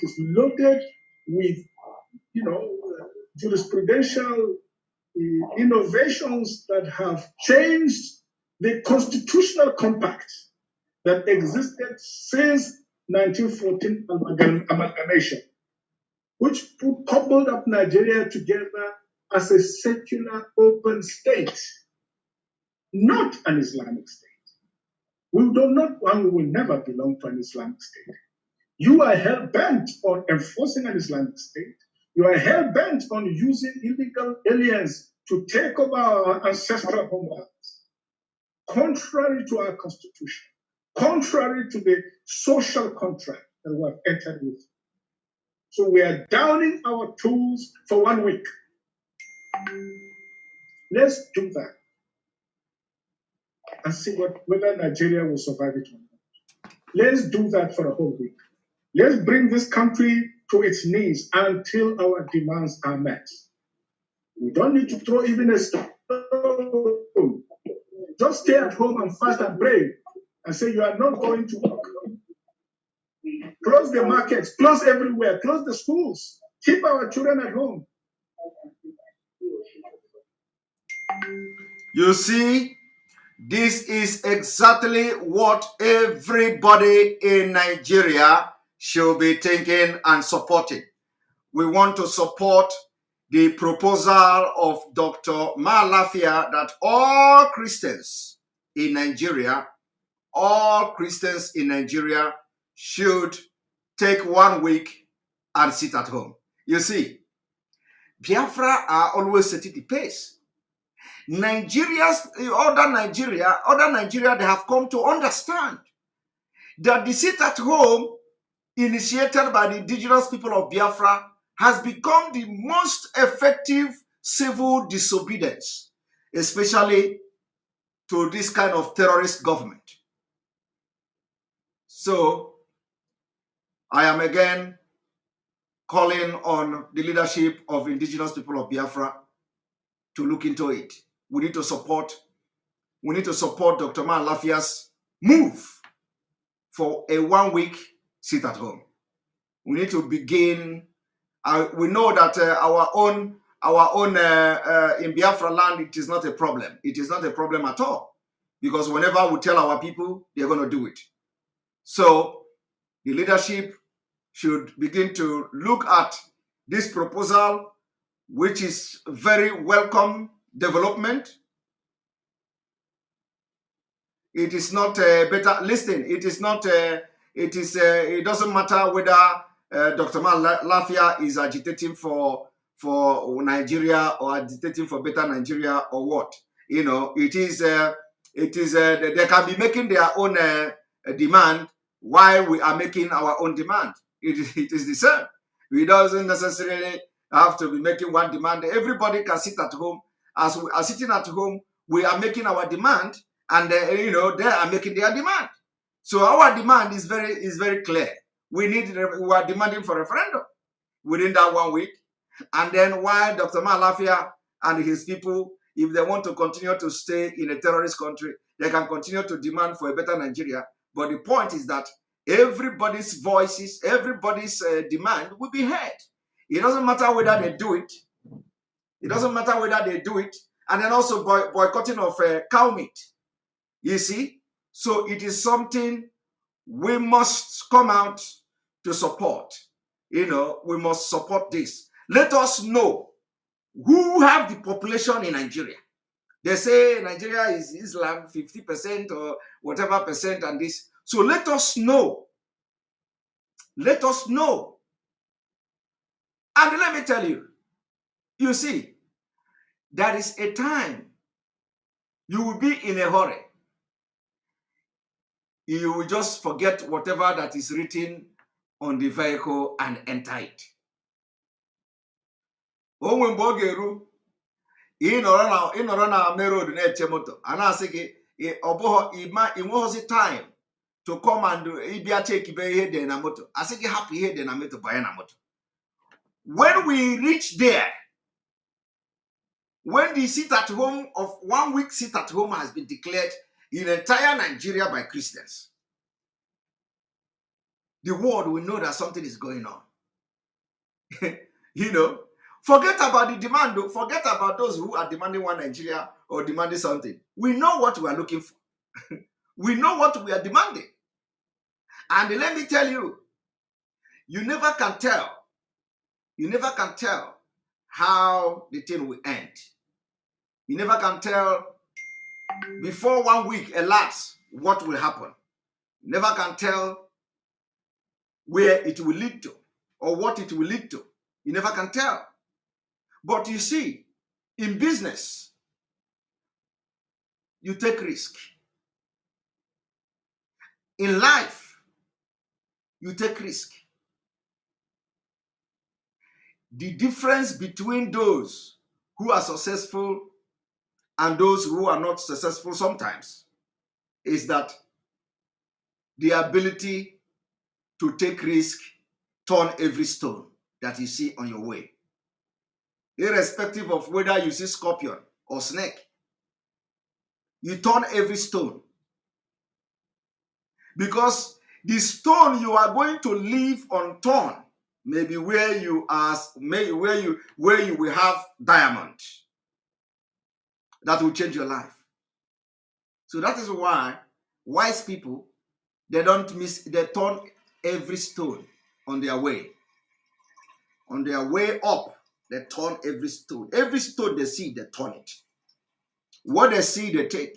is loaded with, jurisprudential innovations that have changed the constitutional compact that existed since 1914 amalgamation, which coupled up Nigeria together as a secular open state, not an Islamic state. We do not, and we will never belong to an Islamic state. You are hell-bent on enforcing an Islamic state. You are hell-bent on using illegal aliens to take over our ancestral homelands, contrary to our constitution, contrary to the social contract that we have entered with. So we are downing our tools for 1 week. Let's do that and see whether Nigeria will survive it or not. Let's do that for a whole week. Let's bring this country to its knees until our demands are met. We don't need to throw even a stone. Just stay at home and fast and pray and say you are not going to work. Close the markets, close everywhere, close the schools. Keep our children at home. You see, this is exactly what everybody in Nigeria should be thinking and supporting. We want to support the proposal of Dr. Malafia that all Christians in Nigeria should take 1 week and sit at home. You see, Biafra are always setting the pace. Other Nigeria, they have come to understand that the sit at home initiated by the indigenous people of Biafra has become the most effective civil disobedience, especially to this kind of terrorist government. So, I am again calling on the leadership of indigenous people of Biafra to look into it. We need to support Dr. Malafia's move for a 1 week sit at home. We need to begin. We know that our own in Biafra land, it is not a problem. It is not a problem at all, because whenever we tell our people, they're going to do it. So the leadership should begin to look at this proposal, which is very welcome development. It is not better. Listen, it is not. It doesn't matter whether Dr. Malafia is agitating for Nigeria or agitating for better Nigeria or what. You know, it is. They can be making their own demand while we are making our own demand. It is the same. We doesn't necessarily have to be making one demand. Everybody can sit at home. As we are sitting at home, we are making our demand, and they are making their demand. So our demand is very clear. We are demanding for referendum within that 1 week, and then while Dr. Malafia and his people, if they want to continue to stay in a terrorist country, they can continue to demand for a better Nigeria. But the point is that everybody's voices, everybody's demand will be heard. It doesn't matter whether they do it. It doesn't matter whether they do it. And then also boycotting of cow meat. You see? So it is something we must come out to support. We must support this. Let us know who have the population in Nigeria. They say Nigeria is Islam, 50% or whatever percent and this. So let us know. Let us know. And let me tell you, you see, there is a time you will be in a hurry. You will just forget whatever that is written on the vehicle and enter it. When Bogeru, in or na main road na-eche moto, and I say, it was time to come and ibia check ihe dị na moto. I say, happy ihe dị na moto, buy na moto. When we reach there, when the sit at home of 1 week sit at home has been declared in entire Nigeria by Christians, the world will know that something is going on. You know, forget about the demand. Forget about those who are demanding one Nigeria or demanding something. We know what we are looking for. We know what we are demanding. And let me tell you, you never can tell. You never can tell how the thing will end. You never can tell before 1 week elapses what will happen. You never can tell where it will lead to or what it will lead to. You never can tell. But you see, in business, you take risk. In life, you take risk. The difference between those who are successful and those who are not successful sometimes is that the ability to take risk, turn every stone that you see on your way. Irrespective of whether you see scorpion or snake, you turn every stone. Because the stone you are going to leave unturned maybe where you are, where you will have diamond that will change your life. So that is why wise people, they don't miss, they turn every stone on their way. On their way up, they turn every stone. Every stone they see, they turn it. What they see, they take.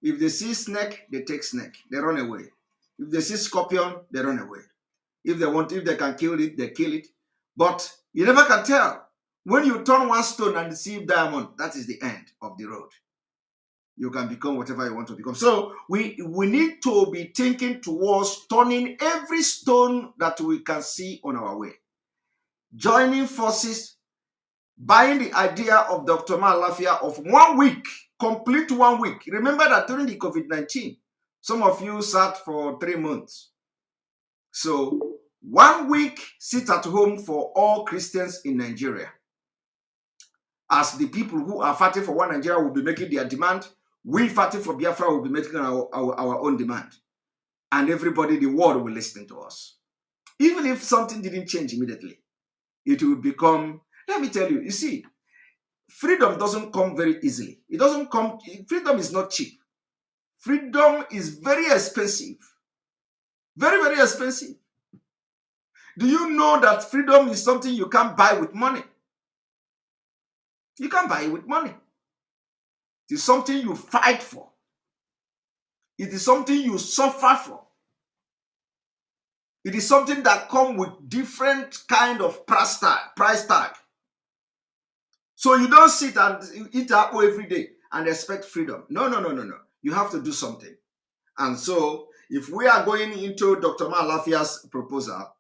If they see snake, they take snake. They run away. If they see scorpion, they run away. If they can kill it, they kill it. But you never can tell. When you turn one stone and see diamond, that is the end of the road. You can become whatever you want to become. So we need to be thinking towards turning every stone that we can see on our way. Joining forces, buying the idea of Dr. Malafia of 1 week, complete 1 week. Remember that during the COVID-19, some of you sat for 3 months. So 1 week sit at home for all Christians in Nigeria. As the people who are fighting for one Nigeria will be making their demand, we fighting for Biafra will be making our own demand. And everybody, the world will listen to us. Even if something didn't change immediately, it will become, let me tell you, you see, freedom doesn't come very easily. It doesn't come, freedom is not cheap. Freedom is very expensive. Very, very expensive. Do you know that freedom is something you can't buy with money? You can't buy it with money. It is something you fight for. It is something you suffer for. It is something that comes with different kind of price tag. So you don't sit and eat apple every day and expect freedom. No. You have to do something. And so if we are going into Dr. Malafia's proposal,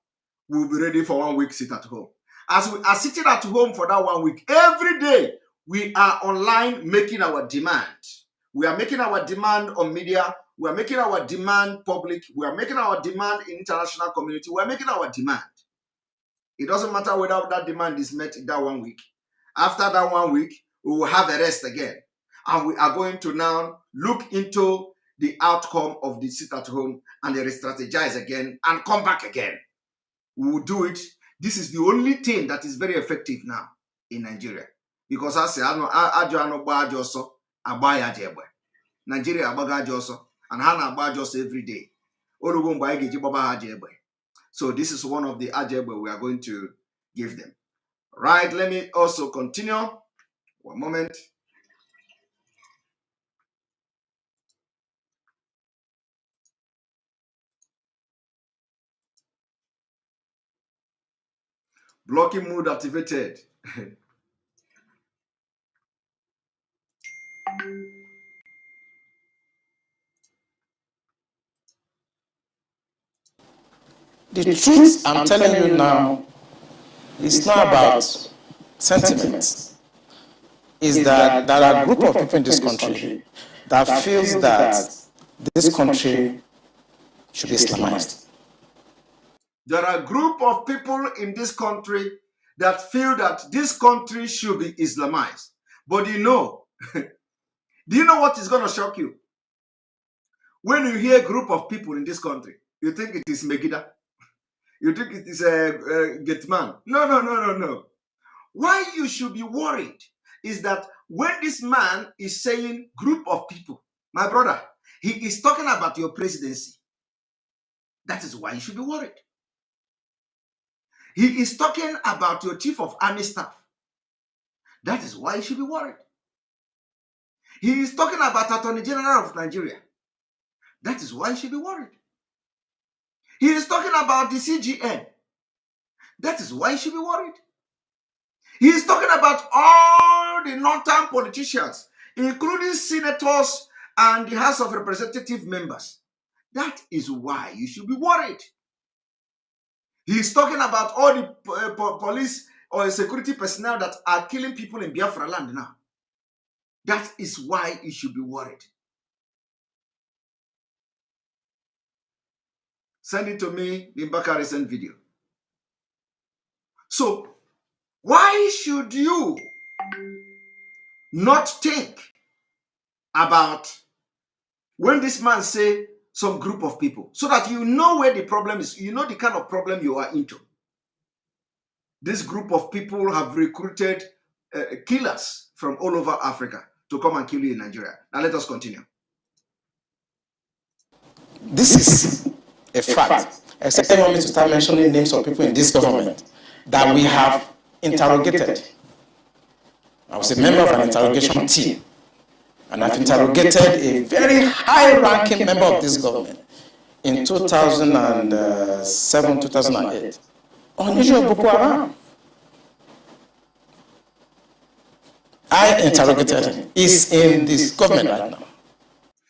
we'll be ready for 1 week sit at home. As we are sitting at home for that 1 week, every day we are online making our demand. We are making our demand on media. We are making our demand public. We are making our demand in international community. We are making our demand. It doesn't matter whether that demand is met in that 1 week. After that 1 week, we will have a rest again. And we are going to now look into the outcome of the sit at home and re-strategize again and come back again. We will do it. This is the only thing that is very effective now in Nigeria. Because I say, Nigeria and Hana every day. So this is one of the ajebe we are going to give them. Right, let me also continue. One moment. Blocking mode activated. The truth I'm telling you now is not about sentiment. Is that there are a group of people in this country that feels that this country should be Islamized. There are a group of people in this country that feel that this country should be Islamized. But you know, do you know what is going to shock you? When you hear a group of people in this country, You think it is Megida? You think it is a Getman? No. Why you should be worried is that when this man is saying group of people, my brother, he is talking about your presidency. That is why you should be worried. He is talking about your chief of army staff. That is why you should be worried. He is talking about Attorney General of Nigeria. That is why you should be worried. He is talking about the CGN. That is why you should be worried. He is talking about all the northern politicians, including senators and the House of Representative members. That is why you should be worried. He is talking about all the police or security personnel that are killing people in Biafra land now. That is why you should be worried. Send it to me, the Mbaka recent video. So, why should you not think about when this man say some group of people, so that you know where the problem is, you know the kind of problem you are into. This group of people have recruited killers from all over Africa to come and kill you in Nigeria. Now let us continue. This is a fact. Except you want me to start mentioning names of people in this government that we have interrogated. I was a member of an interrogation team, and I've interrogated a very high-ranking member of this government in 2007, 2008 on issue of Boko Haram. I interrogated him. He's in this government right now.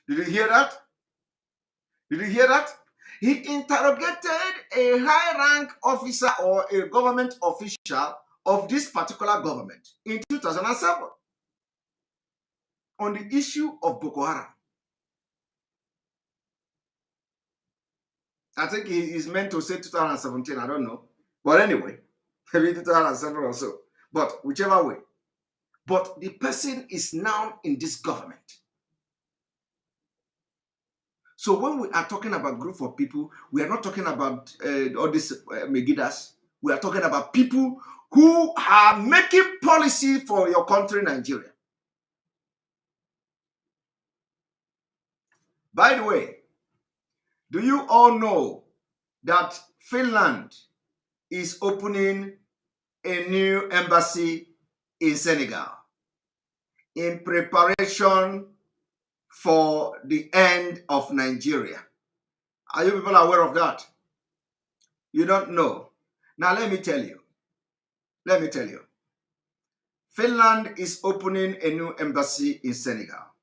Did you hear that? Did you hear that? He interrogated a high-rank officer or a government official of this particular government in 2007 on the issue of Boko Haram. I think he is meant to say 2017, I don't know. But anyway, maybe 2007 or so. But whichever way. But the person is now in this government. So when we are talking about group of people, we are not talking about all these Megidas. We are talking about people who are making policy for your country, Nigeria. By the way, do you all know that Finland is opening a new embassy in Senegal in preparation for the end of Nigeria? Are you people aware of that? You don't know. Now let me tell you. Let me tell you. Finland is opening a new embassy in Senegal.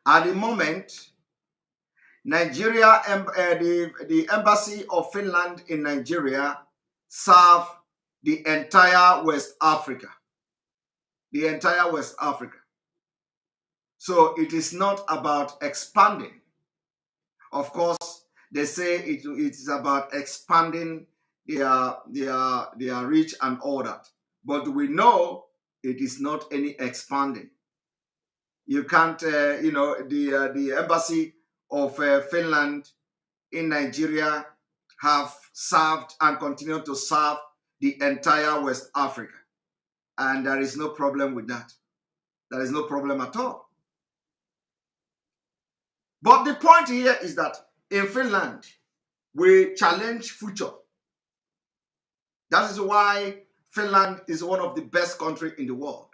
At the moment, Nigeria, the embassy of Finland in Nigeria serve the entire West Africa. The entire West Africa. So it is not about expanding. Of course, they say it is about expanding their reach and all that. But we know it is not any expanding. You can't, the embassy of Finland in Nigeria have served and continue to serve the entire West Africa. And there is no problem with that. There is no problem at all. But the point here is that in Finland, we challenge future. That is why Finland is one of the best countries in the world.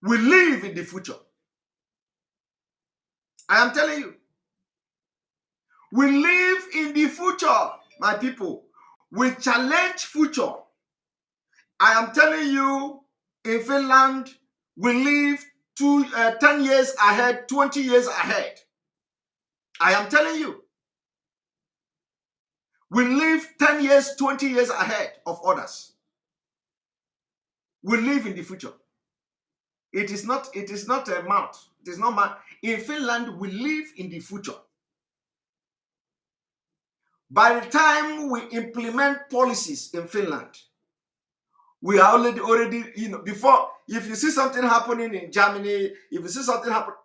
We live in the future. I am telling you. We live in the future, my people. We challenge future. I am telling you, in Finland, we live 10 years ahead, 20 years ahead. I am telling you. We live 10 years, 20 years ahead of others. We live in the future. It is not a mouth. It is not mouth. In Finland, we live in the future. By the time we implement policies in Finland, we are already, before, if you see something happening in Germany, if you see something happen,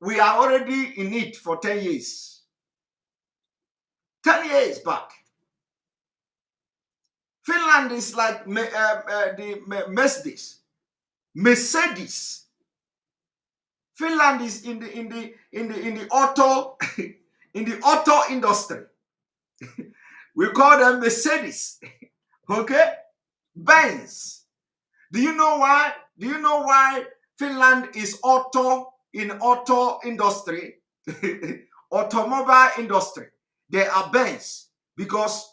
we are already in it for 10 years. 10 years back. Finland is like the Mercedes. Finland is in the auto in the auto industry. We call them Mercedes. Okay? Benz. Do you know why? Do you know why Finland is auto industry? Automobile industry. They are Benz because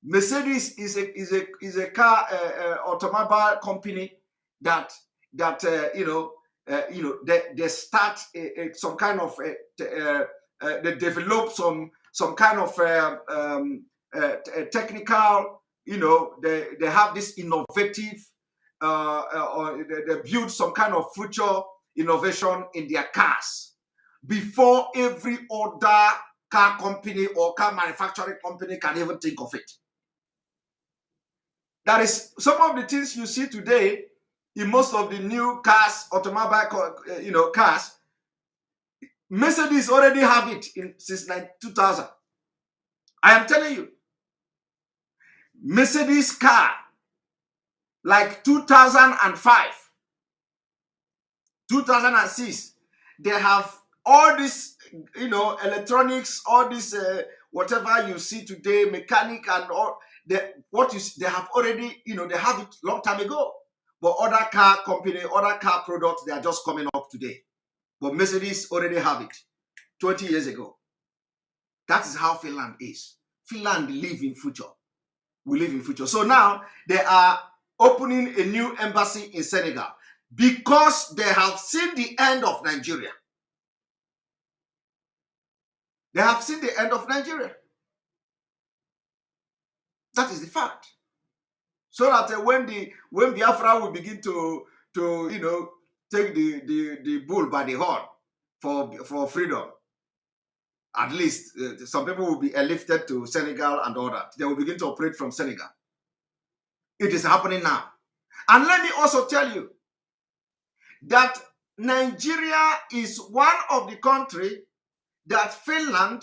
Mercedes is a car automobile company that they start some kind of they develop some kind of technical, they have this innovative or they build some kind of future innovation in their cars before every other car company or car manufacturing company can even think of it. That is some of the things you see today in most of the new cars, automobile, cars. Mercedes already have it since 2000. I am telling you, Mercedes car, like 2005, 2006, they have all this, electronics, all this, whatever you see today, mechanic and all. They have already, they have it long time ago. But other car company, other car products, they are just coming up today. But Mercedes already have it 20 years ago. That is how Finland is. Finland live in future. We live in future. So now they are opening a new embassy in Senegal because they have seen the end of Nigeria. They have seen the end of Nigeria. That is the fact. So that when Biafra will begin to take the bull by the horn for freedom, at least some people will be airlifted to Senegal and all that. They will begin to operate from Senegal. It is happening now. And let me also tell you that Nigeria is one of the countries that Finland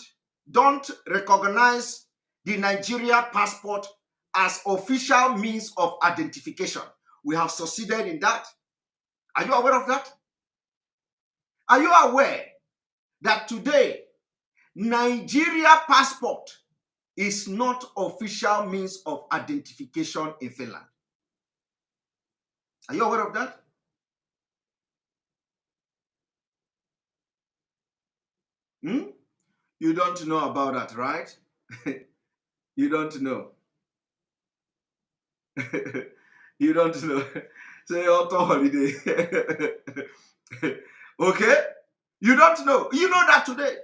don't recognize the Nigeria passport as official means of identification. We have succeeded in that. Are you aware of that? Are you aware that today Nigeria passport is not official means of identification in Finland? Are you aware of that? You don't know about that, right? You don't know. You don't know. Say auto holiday. Okay? You don't know. You know that today.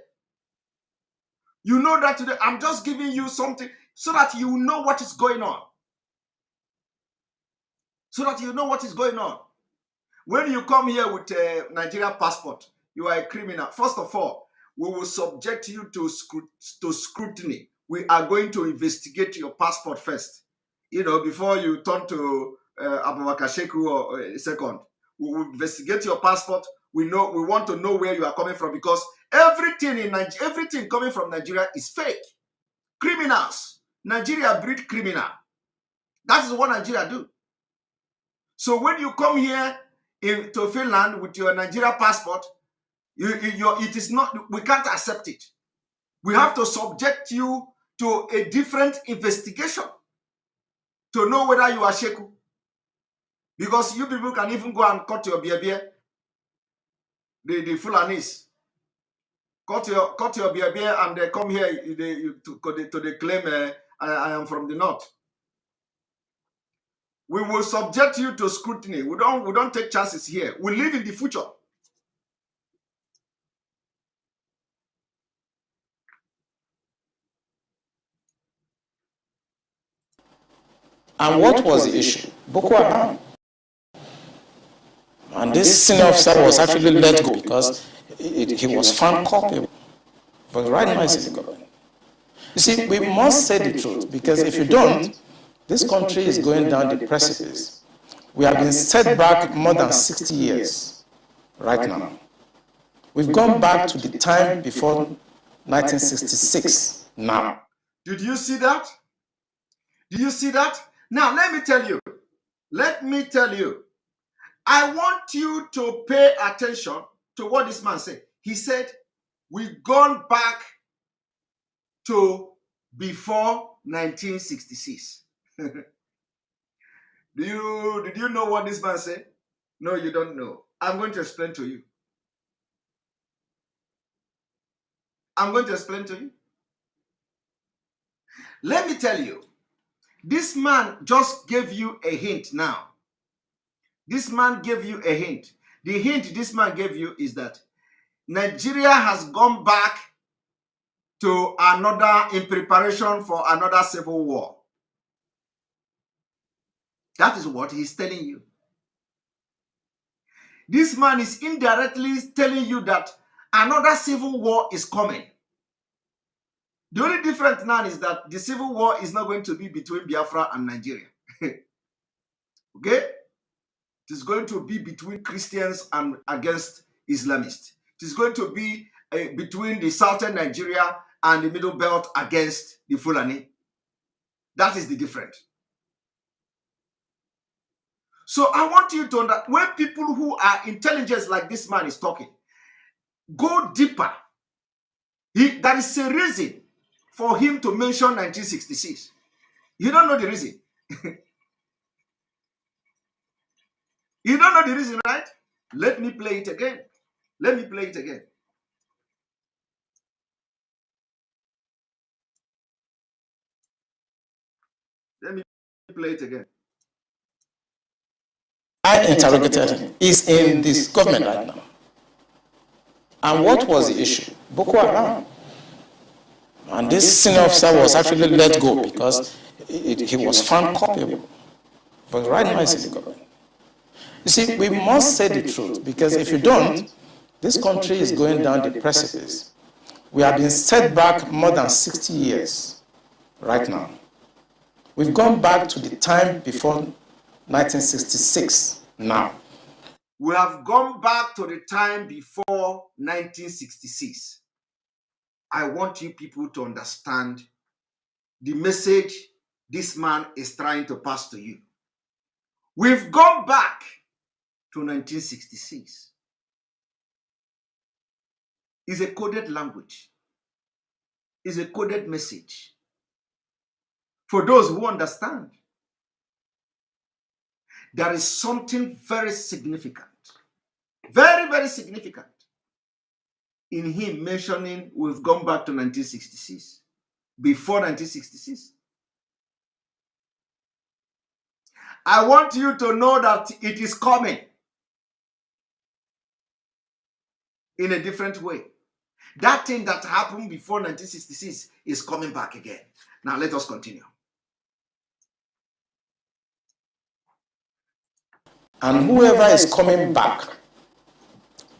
You know that today. I'm just giving you something so that you know what is going on. So that you know what is going on. When you come here with a Nigeria passport, you are a criminal. First of all, we will subject you to scrutiny. We are going to investigate your passport first. Before you turn to Abubakar Sheku or second. We will investigate your passport. We want to know where you are coming from because everything coming from Nigeria is fake. Criminals. Nigeria breed criminal. That is what Nigeria do. So when you come here to Finland with your Nigeria passport, it is not. We can't accept it. We have to subject you to a different investigation to know whether you are Sheku. Because you people can even go and cut your beer. The Fulanis cut your beer and they come here to claim I am from the north. We will subject you to scrutiny. We don't take chances here. We live in the future. And what was the issue? Boko Haram. And this senior officer was actually let go because he was found culpable. It was right nice in the government. You see, we must say the truth because if you don't, this country is going down the precipice. We have been set back more than 60 years right now. We've gone back to the time before 1966 now. Did you see that? Do you see that? Now, let me tell you. Let me tell you. I want you to pay attention to what this man said. He said, we've gone back to before 1966. Did you know what this man said? No, you don't know. I'm going to explain to you. I'm going to explain to you. Let me tell you, this man just gave you a hint now. This man gave you a hint. The hint this man gave you is that Nigeria has gone back to another, in preparation for another civil war. That is what he's telling you. This man is indirectly telling you that another civil war is coming. The only difference now is that the civil war is not going to be between Biafra and Nigeria. Okay? It is going to be between Christians and against Islamists. It is going to be between the southern Nigeria and the middle belt against the Fulani. That is the difference. So I want you to understand, when people who are intelligent like this man is talking, go deeper. There is a reason for him to mention 1966. You don't know the reason. You don't know the reason, right? Let me play it again. Let me play it again. Let me play it again. I interrogated him. He's in this government right now. And what was the issue? Boko Haram. And this senior officer was actually let go because he was found culpable. But right now he's in the government. You see, we must say the truth, because if you don't, this country is going down the precipice. We have been set back more than 60 years right now. We've gone back to the time before 1966 now. We have gone back to the time before 1966. I want you people to understand the message this man is trying to pass to you. We've gone back to 1966. It's a coded language. It's a coded message. For those who understand, there is something very significant, very, very significant in him mentioning we've gone back to 1966, before 1966. I want you to know that it is coming in a different way. That thing that happened before 1966 is coming back again. Now let us continue. And whoever is coming back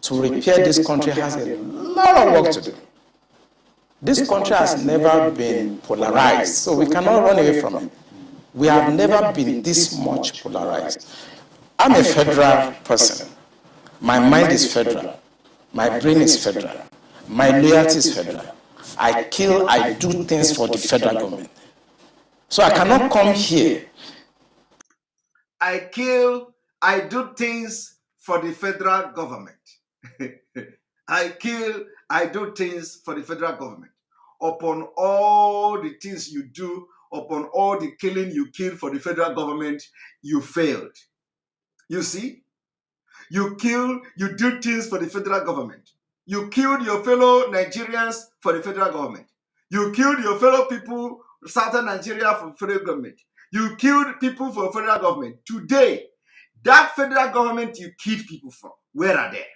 to repair this country has a lot of work to do. This country has never been polarized, so we cannot run away from it. We have never been this much polarized. I'm a federal person. My mind is federal. My brain is federal. My loyalty is federal. I do things for the federal government. So I cannot come here. I do things for the federal government. I do things for the federal government. Upon all the things you do, upon all the killing you kill for the federal government, you failed. You see? You do things for the federal government. You killed your fellow Nigerians for the federal government. You killed your fellow people, Southern Nigeria, for the federal government. You killed people for federal government. Today, that federal government you killed people for, where are they?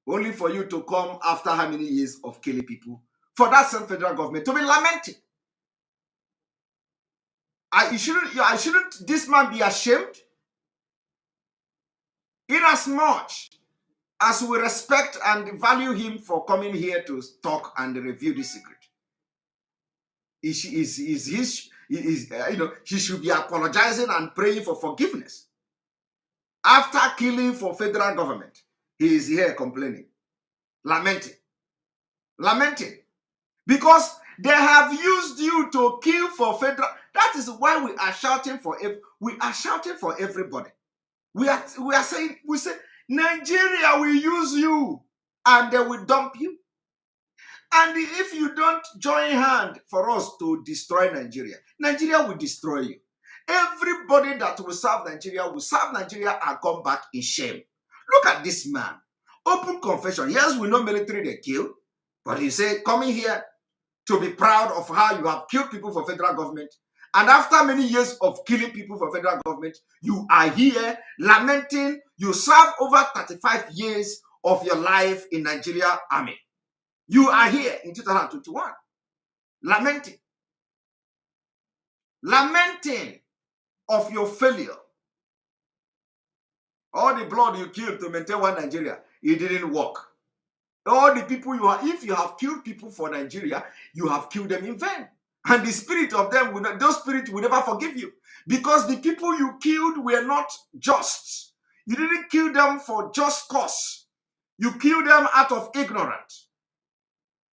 Only for you to come after how many years of killing people for that same federal government to be lamenting. Shouldn't this man be ashamed? Inasmuch as we respect and value him for coming here to talk and review this secret, he should be apologizing and praying for forgiveness. After killing for federal government, he is here complaining, lamenting. Because They have used you to kill for federal. That is why we are shouting for everybody. We are saying, we say Nigeria will use you and they will dump you. And if you don't join hand for us to destroy Nigeria, Nigeria will destroy you. Everybody that will serve Nigeria and come back in shame. Look at this man. Open confession. Yes, we know military they kill, but he said coming here to be proud of how you have killed people for federal government. And after many years of killing people for federal government, you are here lamenting you serve over 35 years of your life in Nigeria Army. You are here in 2021 lamenting of your failure. All the blood you killed to maintain one Nigeria, it didn't work. All the people if you have killed people for Nigeria, you have killed them in vain. And the spirit of them, those spirits will never forgive you. Because the people you killed were not just. You didn't kill them for just cause. You killed them out of ignorance.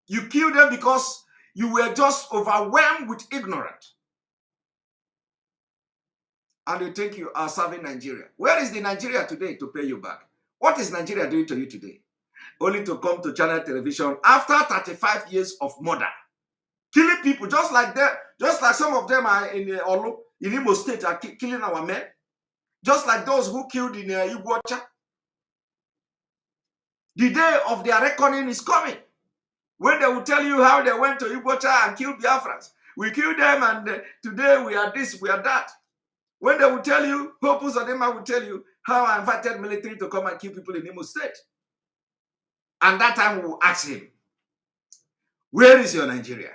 You killed them because you were just overwhelmed with ignorance. And you think you are serving Nigeria. Where is the Nigeria today to pay you back? What is Nigeria doing to you today? Only to come to channel television after 35 years of murder. Killing people just like some of them are in Imo State are killing our men. Just like those who killed in Iguacha. The day of their reckoning is coming. When they will tell you how they went to Iguacha and killed Biafrans. We killed them and today we are this, we are that. When they will tell you, Hope Uzodinma will tell you how I invited military to come and kill people in Imo State. And that time we will ask him, where is your Nigeria?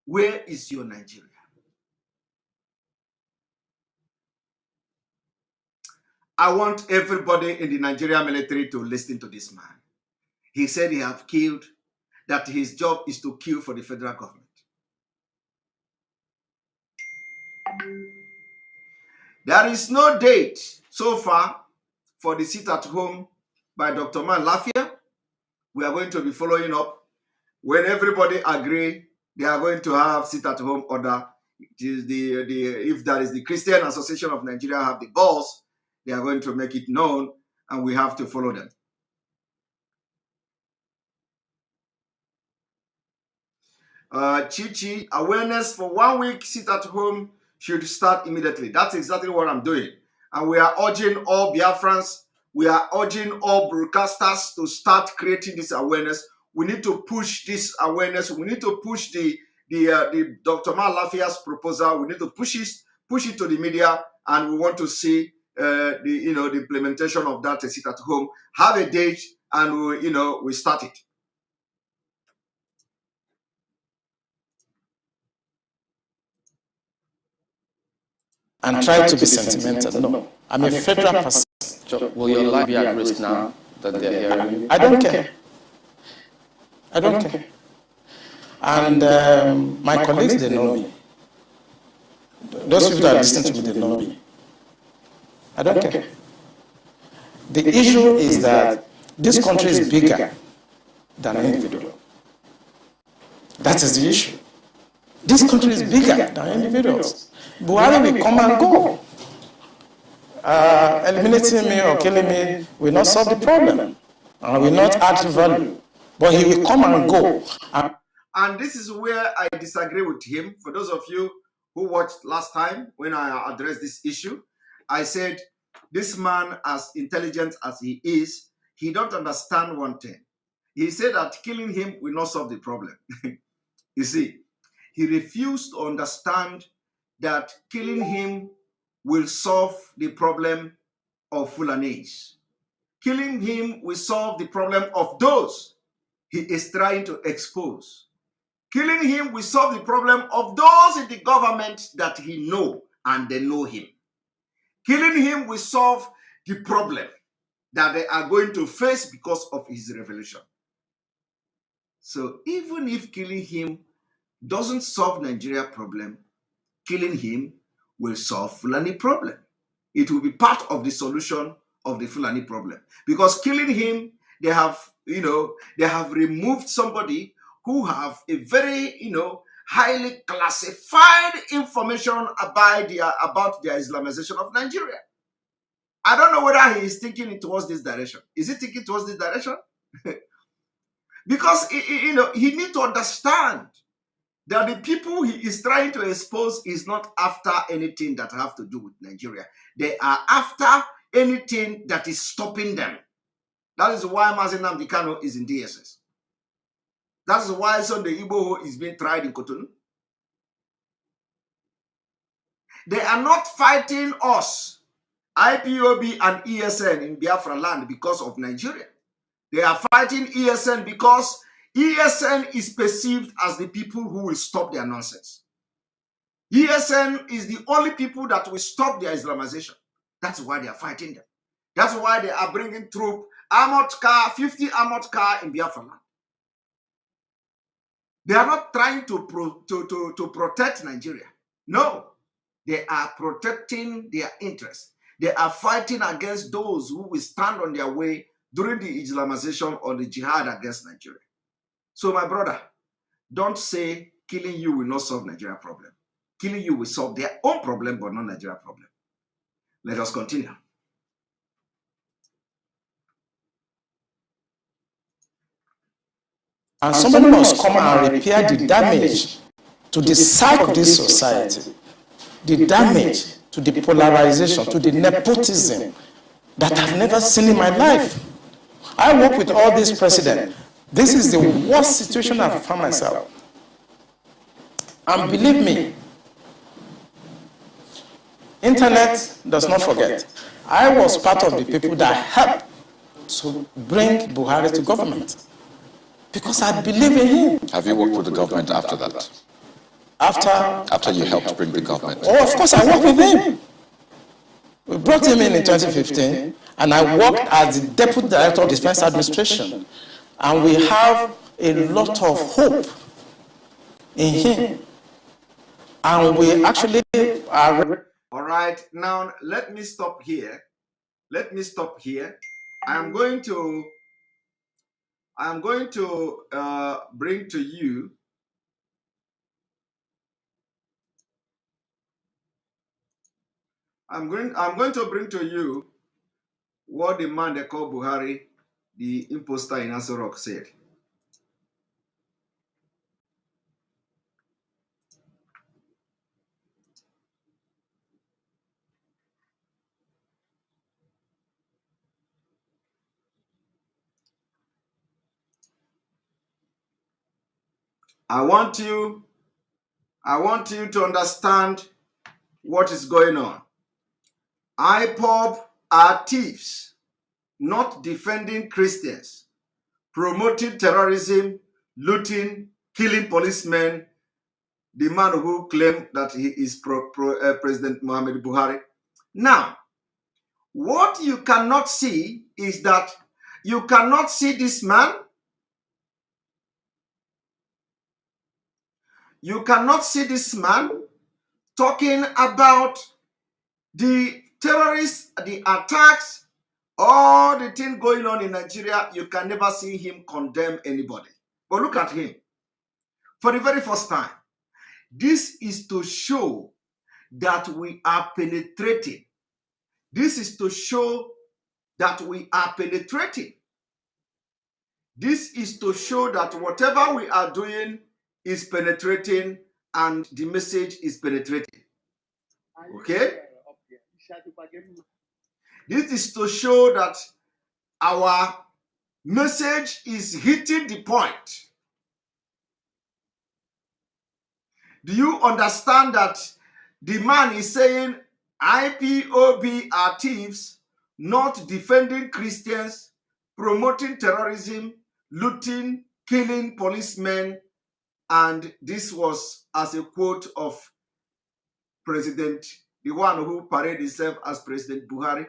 Where is your Nigeria? I want everybody in the Nigerian military to listen to this man. He said he have killed, that his job is to kill for the federal government. There is no date so far for the sit at home by Dr. Man Lafia. We are going to be following up. When everybody agree, they are going to have sit at home order. It is if that is the Christian Association of Nigeria have the balls, they are going to make it known and we have to follow them. Chichi, awareness for 1 week sit at home should start immediately. That's exactly what I'm doing. And we are urging all Biafrans, we are urging all broadcasters to start creating this awareness. We need to push this awareness. We need to push the Dr. Man Lafia's proposal. We need to push it to the media, and we want to see the implementation of that sit at home. Have a date, and we start it. And try to be sentimental. No, I'm a federal person. Will your life be at risk now that they're hearing you? I don't care. I don't care. And my colleagues, they know me. Those people that listen to me, they know me. I don't care. The issue is that this country is bigger than an individual. That is the issue. This country is bigger than individuals. Buhari will come and go. Eliminating me or killing me will not solve the problem. And will not add value. But he will come and go. And this is where I disagree with him. For those of you who watched last time when I addressed this issue, I said, this man, as intelligent as he is, he don't understand one thing. He said that killing him will not solve the problem. You see, he refused to understand that killing him will solve the problem of Fulanese. Killing him will solve the problem of those he is trying to expose. Killing him will solve the problem of those in the government that he know and they know him. Killing him will solve the problem that they are going to face because of his revolution. So even if killing him doesn't solve Nigeria problem, killing him will solve Fulani problem. It will be part of the solution of the Fulani problem. Because killing him, they have removed somebody who have a very, highly classified information about their Islamization of Nigeria. I don't know whether he is thinking towards this direction. Is he thinking towards this direction? Because, he needs to understand that the people he is trying to expose is not after anything that have to do with Nigeria. They are after anything that is stopping them. That is why Mazi Nnamdi Kanu is in DSS. That is why Sunday Igboho is being tried in Cotonou. They are not fighting us, IPOB and ESN in Biafra land because of Nigeria. They are fighting ESN because ESN is perceived as the people who will stop their nonsense. ESN is the only people that will stop their Islamization. That's why they are fighting them. That's why they are bringing troop, armored car, 50 armored car in Biafra land. They are not trying to protect Nigeria. No, they are protecting their interests. They are fighting against those who will stand on their way during the Islamization or the jihad against Nigeria. So my brother, don't say killing you will not solve Nigeria problem. Killing you will solve their own problem, but not Nigeria problem. Let us continue. And somebody must come and repair the damage to the psyche of this society, the damage to the polarization, to the nepotism that I've never seen in my life. I work with all these presidents. This is the worst situation I've found myself. And believe me, internet does not forget. I was part of the people that helped to bring Buhari to government because I believe in him. Have you worked with the government after that? After you helped bring the government? Oh, of course, I worked with him. We brought him in 2015, and I worked as the Deputy Director of Defense Administration. And we have a lot of hope in him. And we actually are... All right, now let me stop here. Let me stop here. I'm going to bring to you I'm going to bring to you what the man they call Buhari, the imposter in Aso Rock, said. I want you to understand what is going on. IPOB are thieves, not defending Christians, promoting terrorism, looting, killing policemen, the man who claimed that he is President Muhammad Buhari. Now, what you cannot see is that you cannot see this man. You cannot see this man talking about the terrorists, the attacks, all the thing going on in Nigeria. You can never see him condemn anybody. But look at him. For the very first time, this is to show that we are penetrating. This is to show that we are penetrating. This is to show that whatever we are doing is penetrating and the message is penetrating. Okay? This is to show that our message is hitting the point. Do you understand that the man is saying IPOB are thieves, not defending Christians, promoting terrorism, looting, killing policemen, and this was as a quote of President, the one who paraded himself as President Buhari.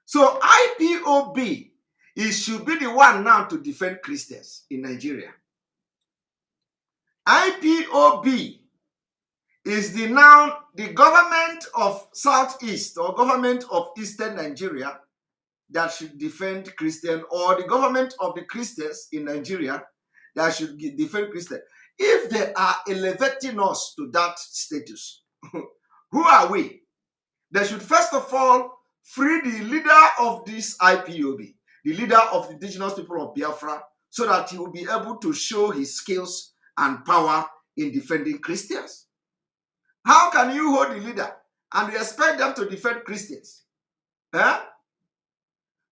So IPOB, it should be the one now to defend Christians in Nigeria. IPOB is the government of Southeast or government of Eastern Nigeria that should defend Christian, or the government of the Christians in Nigeria that should defend Christians. If they are elevating us to that status, who are we? They should first of all free the leader of this IPOB, the leader of the indigenous people of Biafra, so that he will be able to show his skills and power in defending Christians. How can you hold the leader and you expect them to defend Christians? Huh?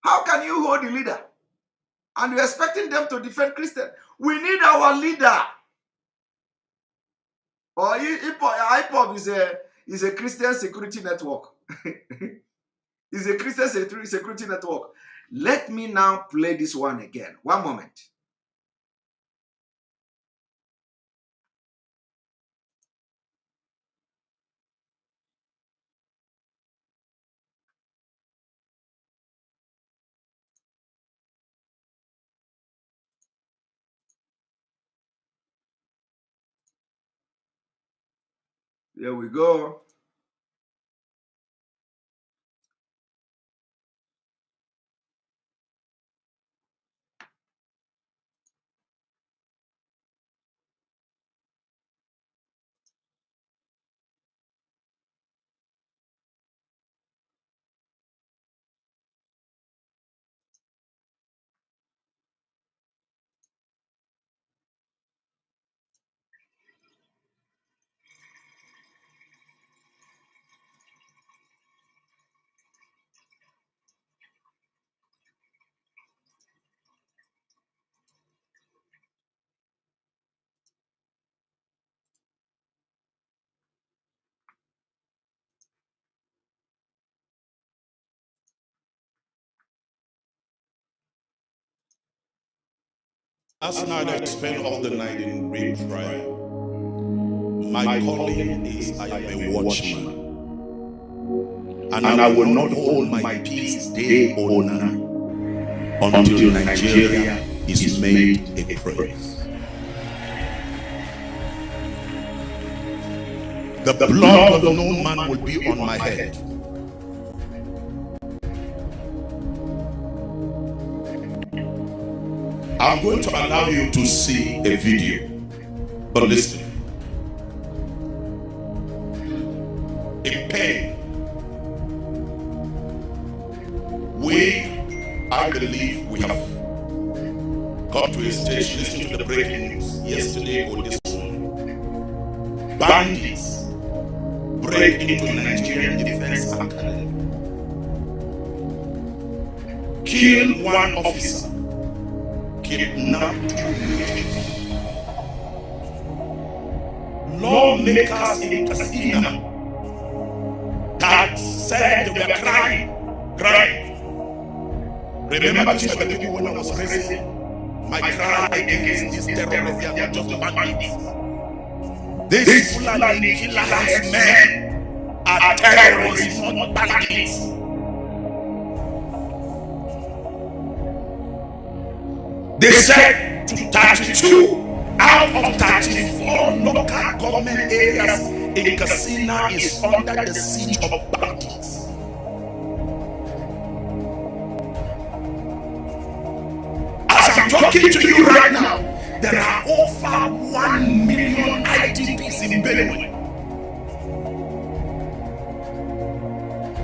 How can you hold the leader and you're expecting them to defend Christians? We need our leader. Or IPOB is a Christian security network. It's a Christian security network. Let me now play this one again. One moment. Here we go. Last night I spent all the night in great prayer. My calling is I am a watchman, and I will not hold my peace day or night until Nigeria is made a praise. The blood of no man will be on my head. I'm going to allow you to see a video, but listen. In pain, I believe we have come to a stage, listening to the breaking news yesterday or this morning. Bandits break into Nigerian Defense Academy, kill one officer, kidnap two militaries. Lawmakers in Katsina that said they were crying. Remember this the people when I was raising my cry against this terrorists, they are not just bandits. These Fulani killers men are terrorists, not bandits. They said to 32 out of 34 local government areas in Katsina is under the siege of bandits. As I'm talking to you right now, there are over 1 million IDPs in Benue.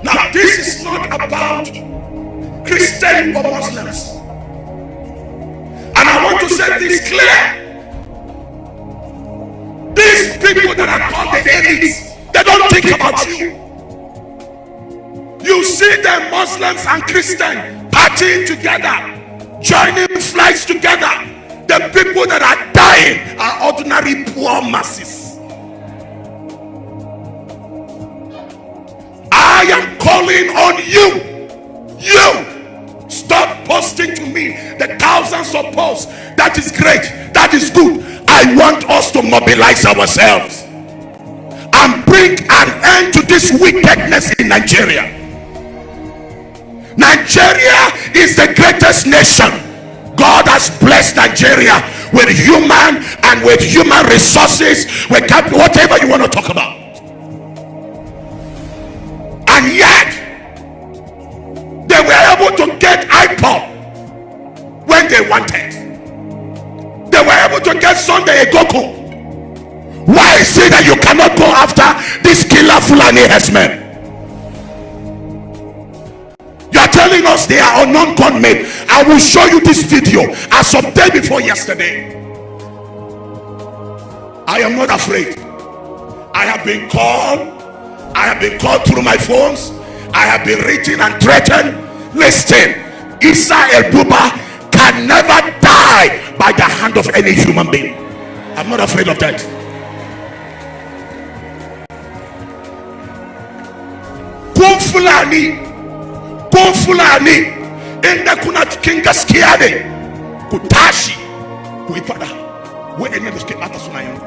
Now, this is not about Christian or Muslims. And I want to set this clear. These people that are called the elites, they don't think about you. You see them Muslims and Christians partying together, joining flags together. The people that are dying are ordinary poor masses. I am calling on you. Stop posting to me the thousands of posts. That is great. That is good. I want us to mobilize ourselves and bring an end to this wickedness in Nigeria. Nigeria is the greatest nation. God has blessed Nigeria with human and with human resources, with whatever you want to talk about. And yet, they were able to get IPOB when they wanted. They were to get Sunday Goku. Why is it that you cannot go after this killer Fulani herdsmen? You are telling us they are unknown gunmen. I will show you this video as of day before yesterday. I am not afraid. I have been called. I have been called through my phones. I have been written and threatened. Listen, Isa El Buba can never die by the hand of any human being. I'm not afraid of that. Kun Fulani inda kuna cikin gaskiya ne ku tashi ku yi fada wa'annan da suke bata suna yanzu.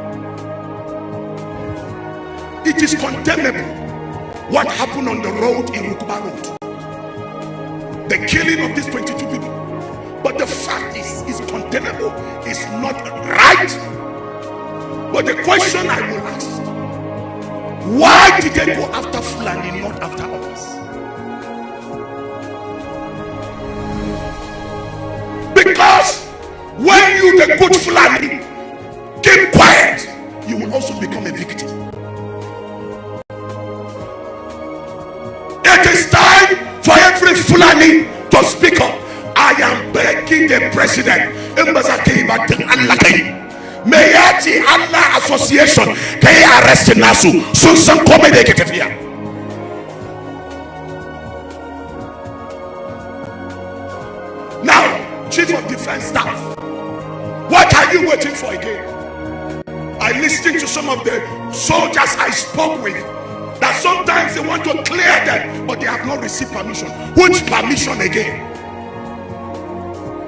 It is condemnable what happened on the road in Rukuba Road, the killing of these 22 people. But the fact is, it's condemnable. It's not right. But the question I will ask, why did they go after Fulani, not after others? Because when you, the good Fulani, keep quiet, you will also become a victim. It is time for every Fulani to speak up. I am begging the president. Mayati Allah Association kay arrest nasu sun san komai da yake tafiya. Now, Chief of Defense Staff, what are you waiting for again? I listened to some of the soldiers I spoke with that sometimes they want to clear them, but they have not received permission. Which permission again?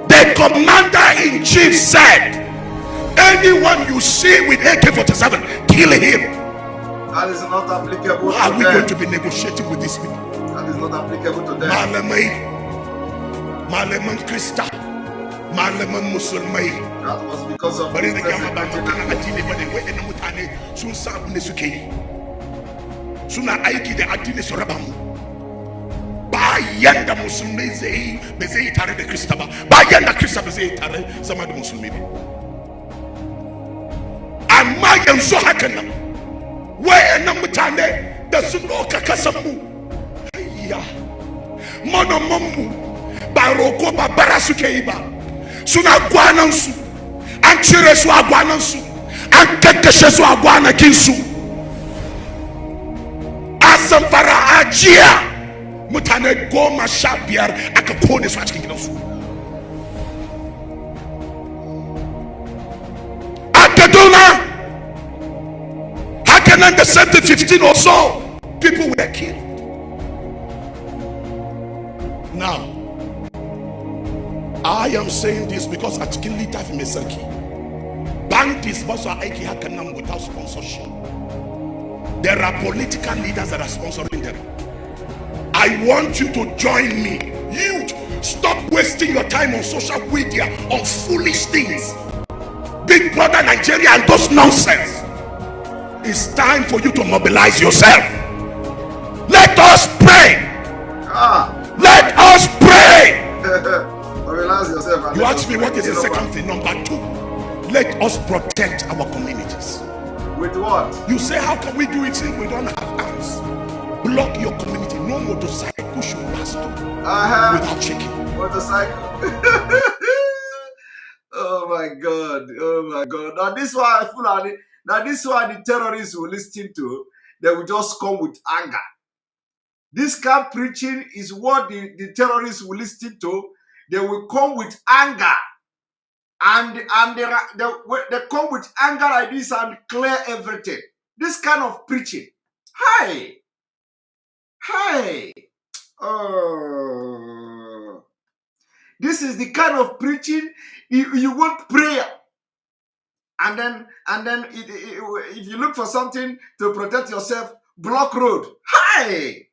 The commander-in-chief said, anyone you see with AK-47, kill him. That is not applicable. How are we going to be negotiating with these people? That is not applicable to them. Malaman Krista, Malaman Musulmai. That was because of but in the suna aiki da addini su raba mu. Bayan da musulmi ba zai tare da Krista ba, bayan da Krista ba zai tare zama da musulmi ba. Amma yanzu hakan nan wayannan mutane da sun doka kasan mu, ayya manoman mu ba roko ba bara suke yi ba, suna gwanan su, an cire su a gwanan su, an kakkashe su a gwanakin su. Zamfara a jiya mutane 15 aka kone su a cikin gidansu. A Kaduna haka nan da 15 or so people were killed. Now I am saying this because a cikin littafin mai sarki bandits ba su aiki haka nan without sponsorship. There are political leaders that are sponsoring them. I want you to join me. Youth, stop wasting your time on social media on foolish things. Big Brother Nigeria and those nonsense. It's time for you to mobilize yourself. Let us pray. Let us pray. Mobilize yourself. You ask me what is the second thing? Number 2, let us protect our communities. With what? You say, how can we do it if we don't have arms? Block your community. No motorcycle should pass through without checking. Motorcycle. Oh my God. Oh my God. Now this one, Fulani. Now this one, the terrorists will listen to. They will just come with anger. This kind of preaching is what the terrorists will listen to. They will come with anger. And they come with anger like this and clear everything. This kind of preaching. Hey. Oh. This is the kind of preaching you want prayer. And then if you look for something to protect yourself, block road. Hey.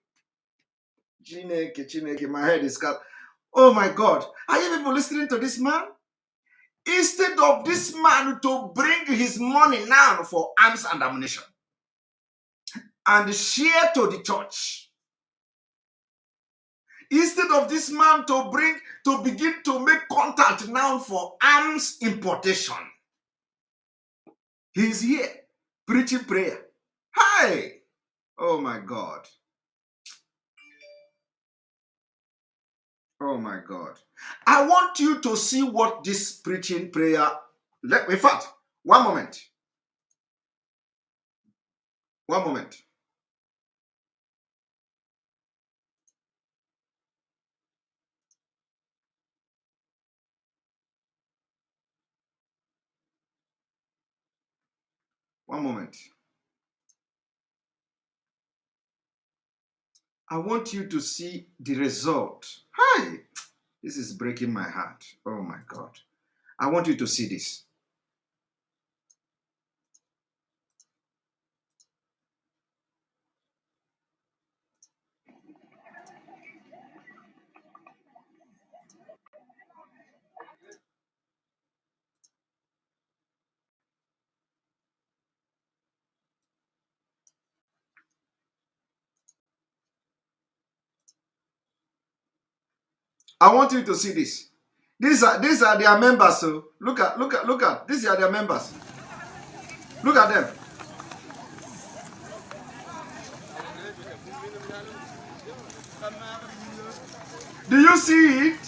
Chineke, my head is cut. Oh my God. Are you people listening to this man? Instead of this man to bring his money now for arms and ammunition and share to the church, instead of this man to begin to make contact now for arms importation, He's here preaching prayer. Hi! Oh my God. Oh my God. I want you to see what this preaching prayer. In fact, one moment. One moment. One moment. I want you to see the result. Hi! This is breaking my heart. Oh my God. I want you to see this. I want you to see this. These are their members. So look at. These are their members. Look at them. Do you see it?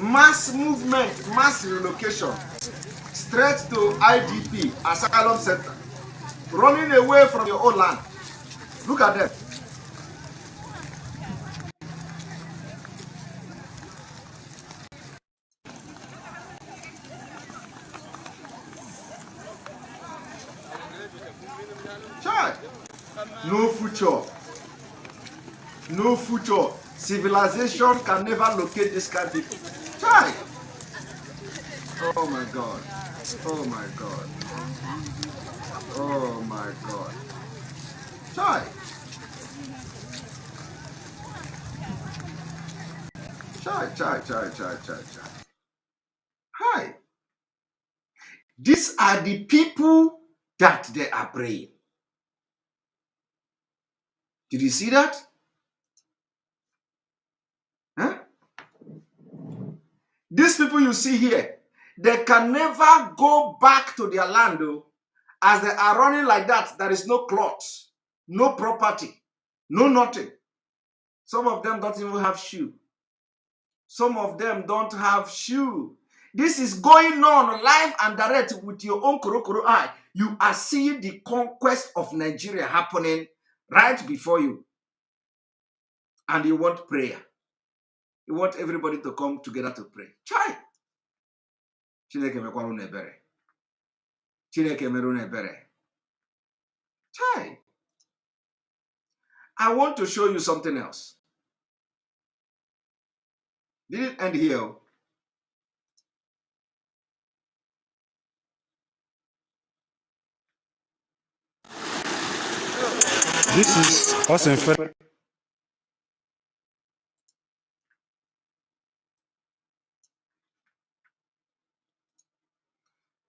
Mass movement, mass relocation, straight to IDP, asylum center, running away from your own land. Look at them. Child, no future. No future. Civilization can never locate this kind of people. Child. Oh my God. Oh my God. Oh my God. Child. Child. Hi. These are the people that they are praying. Did you see that? Huh? These people you see here, they can never go back to their land, though. As they are running like that, there is no clothes, no property, no nothing. Some of them don't even have shoe. Some of them don't have shoe. This is going on live and direct with your own korokoro eye. You are seeing the conquest of Nigeria happening right before you. And you want prayer. You want everybody to come together to pray. Try. Chineke mekwara unu ebere. Chineke mere unu ebere. Try. I want to show you something else. Didn't end here. This is us in fact.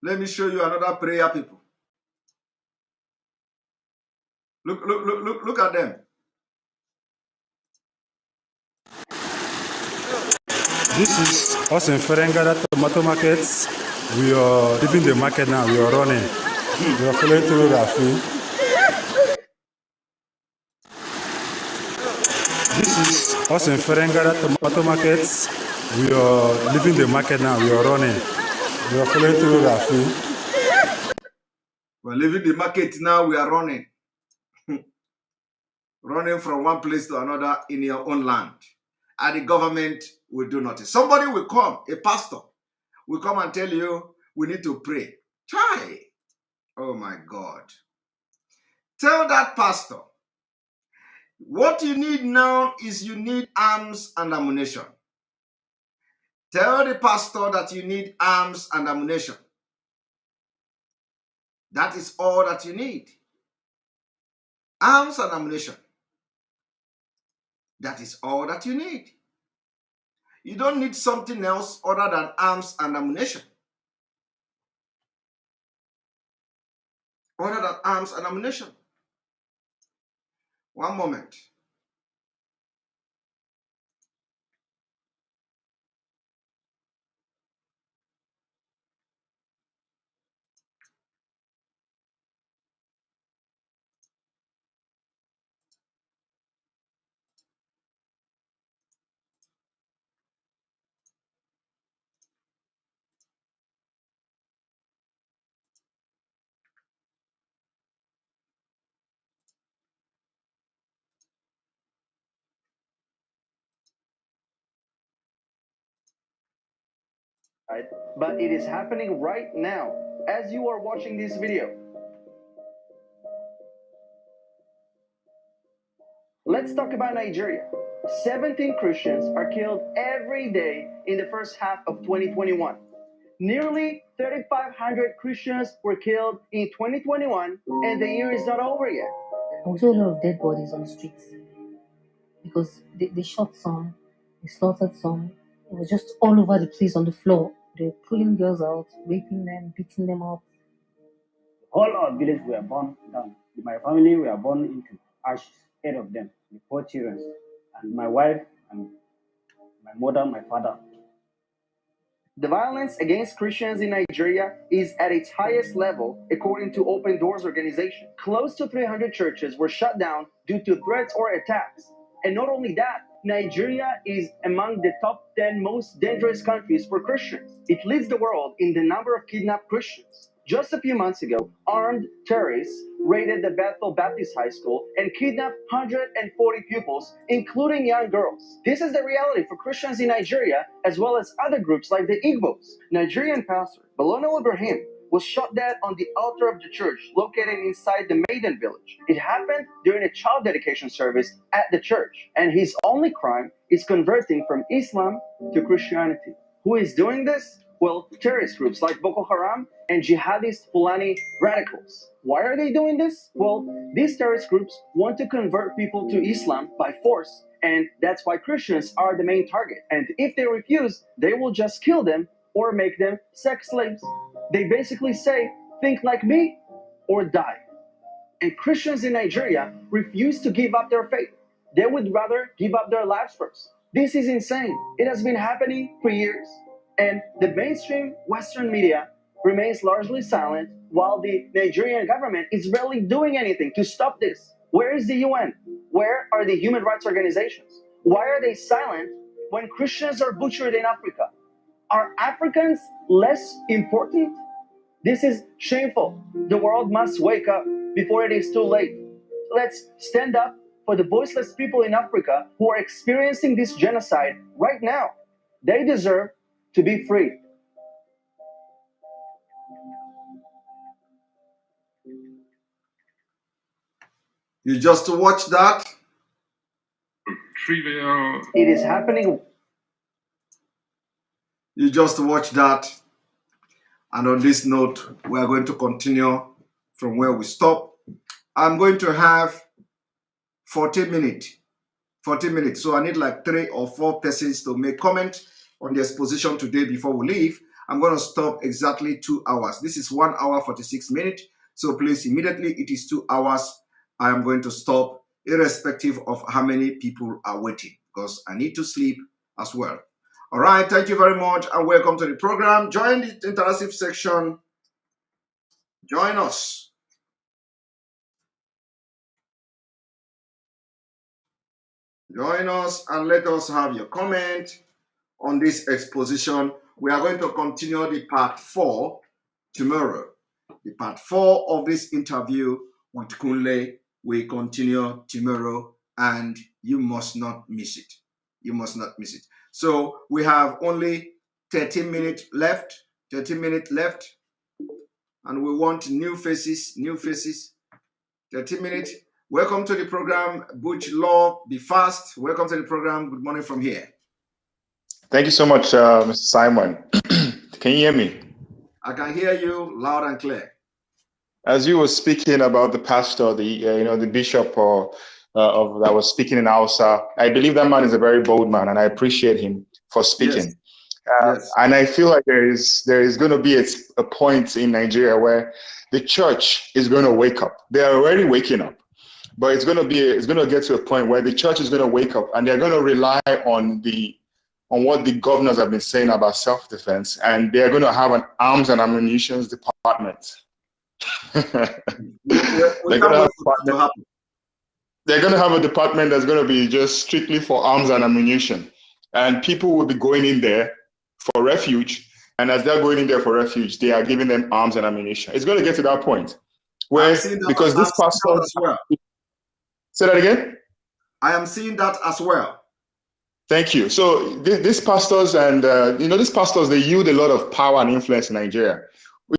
Let me show you another prayer, people. Look at them. This is us in Ferengada tomato markets. We are leaving the market now. We are running. We are following through Rafi. This is us in Ferengada tomato markets. We are leaving the market now. We are running. We are following through Rafi. We're leaving the market now. We are running. Running from one place to another in your own land. And the government will do nothing. Somebody will come, a pastor, will come and tell you, we need to pray. Try. Oh my God. Tell that pastor, what you need now is you need arms and ammunition. Tell the pastor that you need arms and ammunition. That is all that you need. Arms and ammunition. That is all that you need. You don't need something else other than arms and ammunition. Other than arms and ammunition. One moment. but it is happening right now as you are watching this video. Let's talk about Nigeria. 17 Christians are killed every day in the first half of 2021. Nearly 3,500 Christians were killed in 2021, and the year is not over yet. Also, a lot of dead bodies on the streets because they shot some, they slaughtered some. It was just all over the place on the floor. They were pulling girls out, raping them, beating them up. All our village were burned down. My family were burned into ashes, 8 of them, with 4 children, and my wife and my mother, my father. The violence against Christians in Nigeria is at its highest level, according to Open Doors organization. Close to 300 churches were shut down due to threats or attacks. And not only that, Nigeria is among the top 10 most dangerous countries for Christians. It leads the world in the number of kidnapped Christians. Just a few months ago, armed terrorists raided the Bethel Baptist High School and kidnapped 140 pupils, including young girls. This is the reality for Christians in Nigeria, as well as other groups like the Igbos. Nigerian pastor Balono Ibrahim was shot dead on the altar of the church located inside the Maiden village. It happened during a child dedication service at the church, and his only crime is converting from Islam to Christianity. Who is doing this? Well, terrorist groups like Boko Haram and jihadist Fulani radicals. Why are they doing this? Well, these terrorist groups want to convert people to Islam by force, and that's why Christians are the main target. And if they refuse, they will just kill them or make them sex slaves. They basically say, think like me or die. And Christians in Nigeria refuse to give up their faith. They would rather give up their lives first. This is insane. It has been happening for years. And the mainstream Western media remains largely silent while the Nigerian government is barely doing anything to stop this. Where is the UN? Where are the human rights organizations? Why are they silent when Christians are butchered in Africa? Are Africans less important? This is shameful. The world must wake up before it is too late. Let's stand up for the voiceless people in Africa who are experiencing this genocide right now. They deserve to be free. You just watch that. It is happening. You just watch that. And on this note, we are going to continue from where we stop. I'm going to have 40 minutes. 40 minutes. So I need like 3 or 4 persons to make comment on the exposition today before we leave. I'm going to stop exactly 2 hours. This is 1 hour 46 minutes. So please, immediately it is 2 hours. I am going to stop irrespective of how many people are waiting because I need to sleep as well. All right. Thank you very much and welcome to the program. Join the interactive section. Join us. Join us and let us have your comment on this exposition. We are going to continue the part 4 tomorrow. The part 4 of this interview with Kunle will continue tomorrow and you must not miss it. You must not miss it. So we have only 30 minutes left. 30 minutes left. And we want new faces, new faces. 30 minutes. Welcome to the program, Butch Law. Be fast. Welcome to the program. Good morning from here. Thank you so much, Mr. Simon. Can you hear me? I can hear you loud and clear. As you were speaking about the pastor, the bishop that was speaking in Hausa, I believe that man is a very bold man, and I appreciate him for speaking. Yes. And I feel like there is going to be a point in Nigeria where the church is going to wake up. They are already waking up, but it's going to get to a point where the church is going to wake up, and they're going to rely on what the governors have been saying about self-defense, and they're going to have an arms and ammunition department. They're going to have a department that's going to be just strictly for arms and ammunition, and people will be going in there for refuge, and as they're going in there for refuge, they are giving them arms and ammunition. It's going to get to that point where, because this pastor as well. Say that again. I am seeing that as well. Thank you. So these pastors and, these pastors, they yield a lot of power and influence in Nigeria,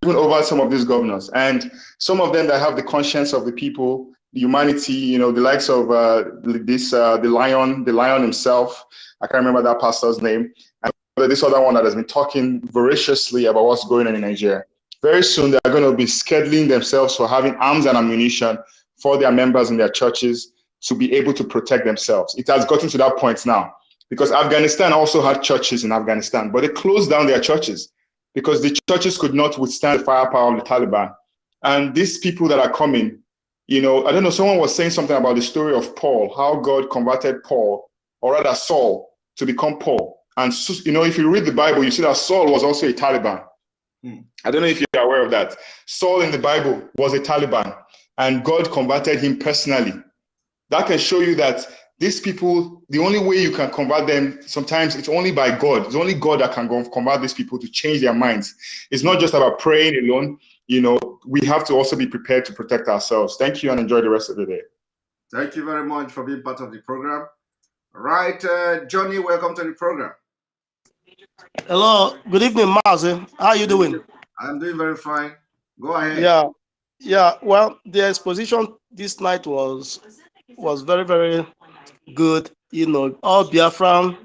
even over some of these governors. And some of them that have the conscience of the people, the humanity, the likes of the lion himself. I can't remember that pastor's name. And this other one that has been talking voraciously about what's going on in Nigeria. Very soon, they're going to be scheduling themselves for having arms and ammunition for their members in their churches to be able to protect themselves. It has gotten to that point now. Because Afghanistan also had churches in Afghanistan, but they closed down their churches because the churches could not withstand the firepower of the Taliban. And these people that are coming, I don't know, someone was saying something about the story of Paul, how God converted Paul, or rather Saul, to become Paul. And, if you read the Bible, you see that Saul was also a Taliban. I don't know if you're aware of that. Saul in the Bible was a Taliban, and God converted him personally. That can show you that these people, the only way you can convert them, sometimes it's only by God. It's only God that can convert these people to change their minds. It's not just about praying alone. We have to also be prepared to protect ourselves. Thank you and enjoy the rest of the day. Thank you very much for being part of the program. All right, Johnny, welcome to the program. Hello, good evening, Mazi. How are you doing? I'm doing very fine. Go ahead. Yeah. Well, the exposition this night was very, very good. All Biafran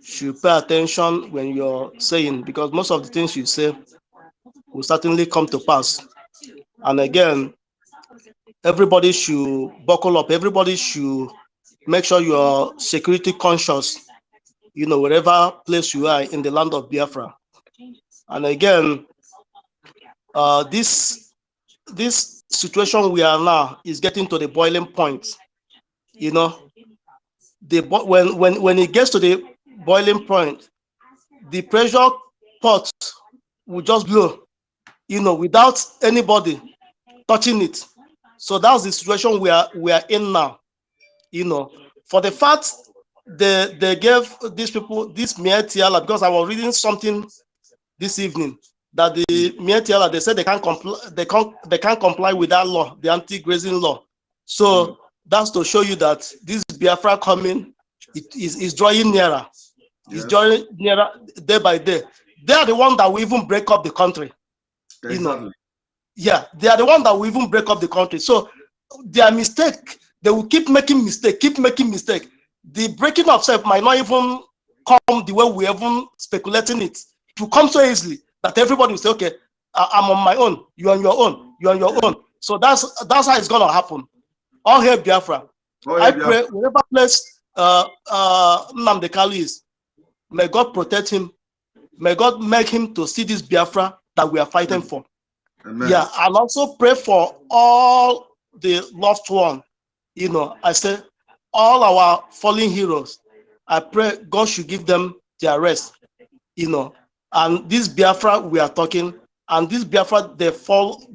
should pay attention when you're saying, because most of the things you say will certainly come to pass. And again, everybody should buckle up. Everybody should make sure you are security conscious, wherever place you are in the land of Biafra. And again, this situation we are now is getting to the boiling point. When it gets to the boiling point, the pressure pot will just blow, without anybody touching it. So that's the situation we are in now. For the fact they gave these people this mere tiala, because I was reading something this evening that the mere tiala, they said they can't comply with that law, the anti-grazing law. So that's to show you that this Biafra coming is drawing nearer. It's drawing nearer day by day. They are the one that will even break up the country. Exactly. Yeah, they are the one that will even break up the country. So their mistake, they will keep making mistake. The breaking of self might not even come the way we even speculating it. It will come so easily that everybody will say, okay, I'm on my own, you're on your own, you're on your own. So that's how it's gonna happen. All hail Biafra. I pray wherever place Nnamdi Kanu is, may God protect him. May God make him to see this Biafra that we are fighting for. Amen. Yeah, and also pray for all the loved one. I say all our fallen heroes. I pray God should give them their rest. And this Biafra we are talking, and this Biafra they fall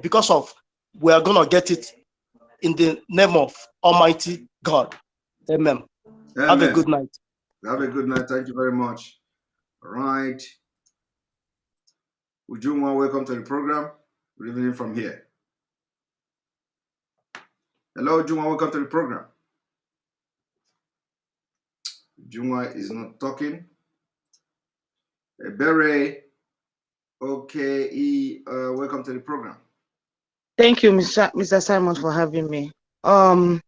because of we are gonna get it in the name of Almighty God. Amen. Have a good night. Have a good night. Thank you very much. All right. Ujunwa, welcome to the program. Good evening from here. Hello, Ujunwa, welcome to the program. Ujunwa is not talking. Bere, okay, welcome to the program. Thank you, Mr. Simon, for having me. Wow,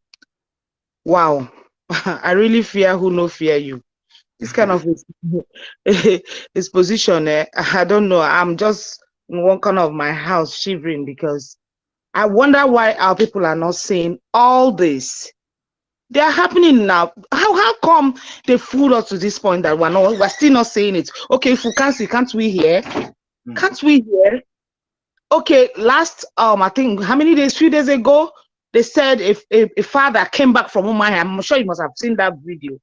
I really fear who no fear you. This kind of his position, I don't know. I'm just in one corner of my house shivering because I wonder why our people are not saying all this. They are happening now. How come they fooled us to this point that we're still not saying it? Okay, if we can't see, can't we hear? Can't we hear? Okay, last I think how many days? Few days ago, they said if a father came back from Umahia, I'm sure you must have seen that video,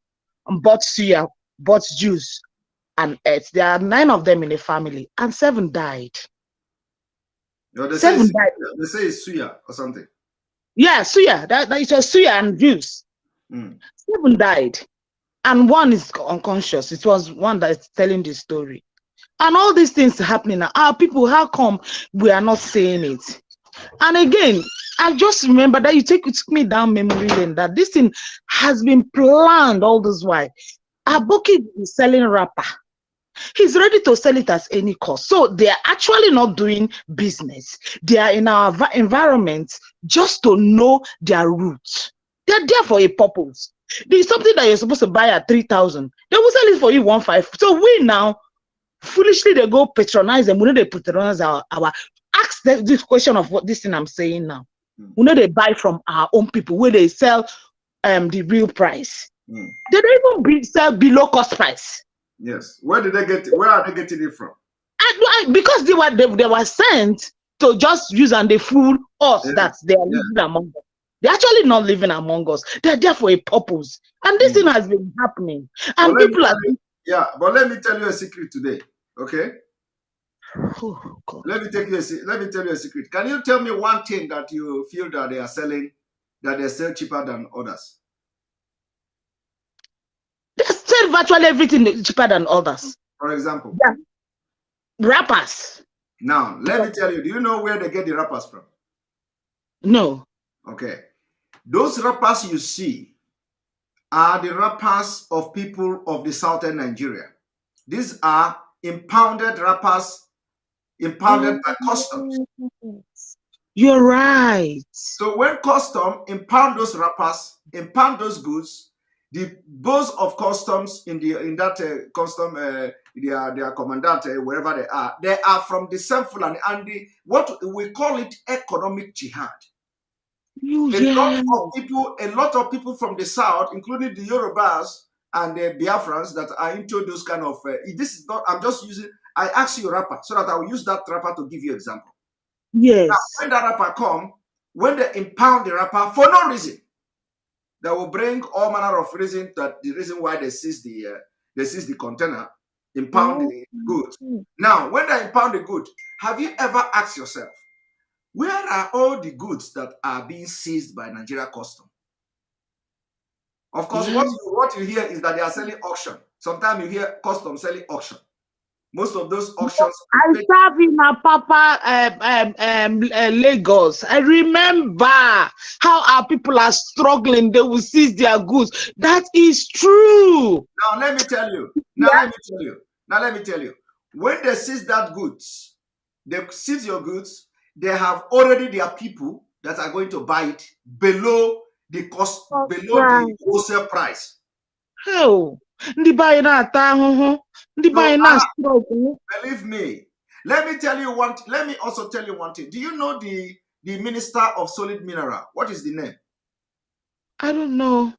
and bought suya, bought juice, and ate. There are 9 of them in a family, and 7 died. No, they 7 died. They say it's suya or something. Yeah, suya. That it was suya and juice. 7 died, and 1 is unconscious. It was one that is telling the story. And all these things happening now. Our people, how come we are not saying it? And again, I just remember that it took me down memory lane that this thing has been planned all this while. Aboki is selling wrapper. He's ready to sell it at any cost. So they are actually not doing business. They are in our environment just to know their roots. They're there for a purpose. There's something that you're supposed to buy at 3,000. They will sell it for you 1,500. So we now foolishly they go patronize them. We know they patronize our ask this question of what this thing I'm saying now. We know they buy from our own people where they sell the real price. They don't even sell below cost price. Yes. Where did they get it? Where are they getting it from? Because they were sent to just use and they fool us that they are living among us. They're actually not living among us. They're there for a purpose. And this thing has been happening. And But people are but let me tell you a secret today. Okay? Oh, God. Let me tell you a secret. Can you tell me one thing that you feel that they are selling, that they sell cheaper than others? They sell virtually everything cheaper than others. For example? Yeah. Rappers. Now, let me tell you, do you know where they get the rappers from? No. Okay. Those rappers you see are the rappers of people of the southern Nigeria. These are impounded rappers, impounded by customs. You're right. So when custom impound those rappers, impound those goods, the boss of customs in that custom, their commandant, wherever they are from the same Fulani, and what we call it economic jihad. A lot of people from the south, including the Yorubas and the Biafrans that are into those kind of. This is not. I'm just using. I ask you rapper so that I will use that rapper to give you an example. Yes. Now, when that rapper come, when they impound the rapper for no reason, they will bring all manner of reason that the reason why they seize the container, impound the goods. Now, when they impound the good, have you ever asked yourself, where are all the goods that are being seized by Nigeria Custom? Of course, what you hear is that they are selling auction. Sometimes you hear Custom selling auction. Most of those auctions. I serve in Papa Lagos. I remember how our people are struggling. They will seize their goods. That is true. Now let me tell you. Let me tell you. When they seize that goods, they seize your goods. They have already their people that are going to buy it below the cost, the wholesale price. Hell. Believe me. Let me also tell you one thing. Do you know the Minister of Solid Mineral? What is the name? I don't know.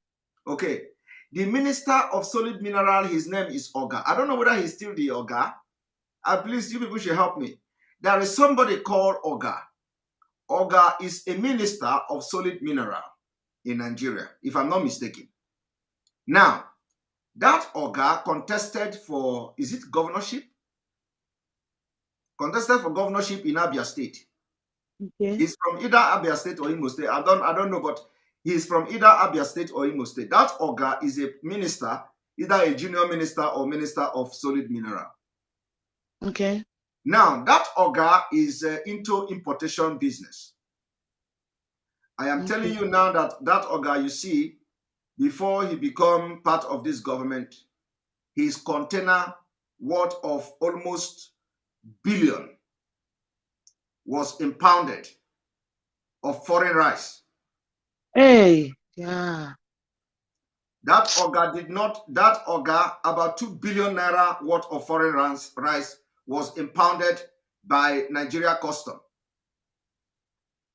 Okay. The Minister of Solid Mineral, his name is Oga. I don't know whether he's still the Oga. Please, you people should help me. There is somebody called Oga. Oga is a Minister of Solid Mineral in Nigeria, if I'm not mistaken. Now, that Oga contested for, is it governorship? Contested for governorship in Abia State. Okay. He's from either Abia State or Imo State. I don't know, but he's from either Abia State or Imo State. That Oga is a minister, either a junior minister or minister of solid mineral. Okay. Now, that Oga is into importation business. I am telling you now that Oga, you see, before he become part of this government, his container worth of almost billion was impounded of foreign rice. Hey, yeah. That Oga, about 2 billion naira worth of foreign rice was impounded by Nigeria Custom.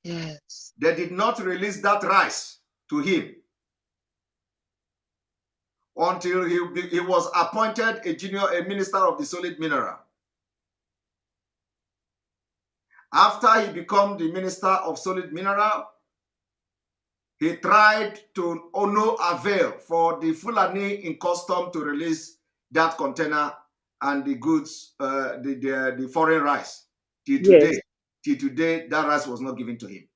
Yes. They did not release that rice to him until he was appointed a minister of the solid mineral. After he became the minister of solid mineral, he tried to no avail for the Fulani in custom to release that container and the goods, the foreign rice. Till today, that rice was not given to him.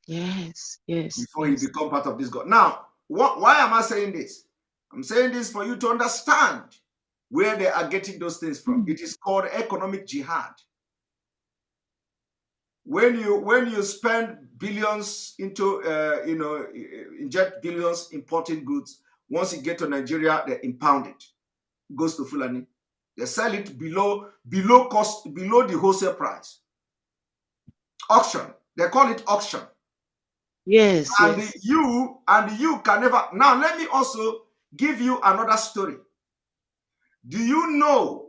Yes. Before he become part of this God. Now, why am I saying this? I'm saying this for you to understand where they are getting those things from. It is called economic jihad. when you spend billions into inject billions importing goods, once you get to Nigeria, they impound it. It goes to Fulani. They sell it below cost, below the wholesale price. Auction. They call it auction. Yes, and yes. you can never. Now let me also give you another story. Do you know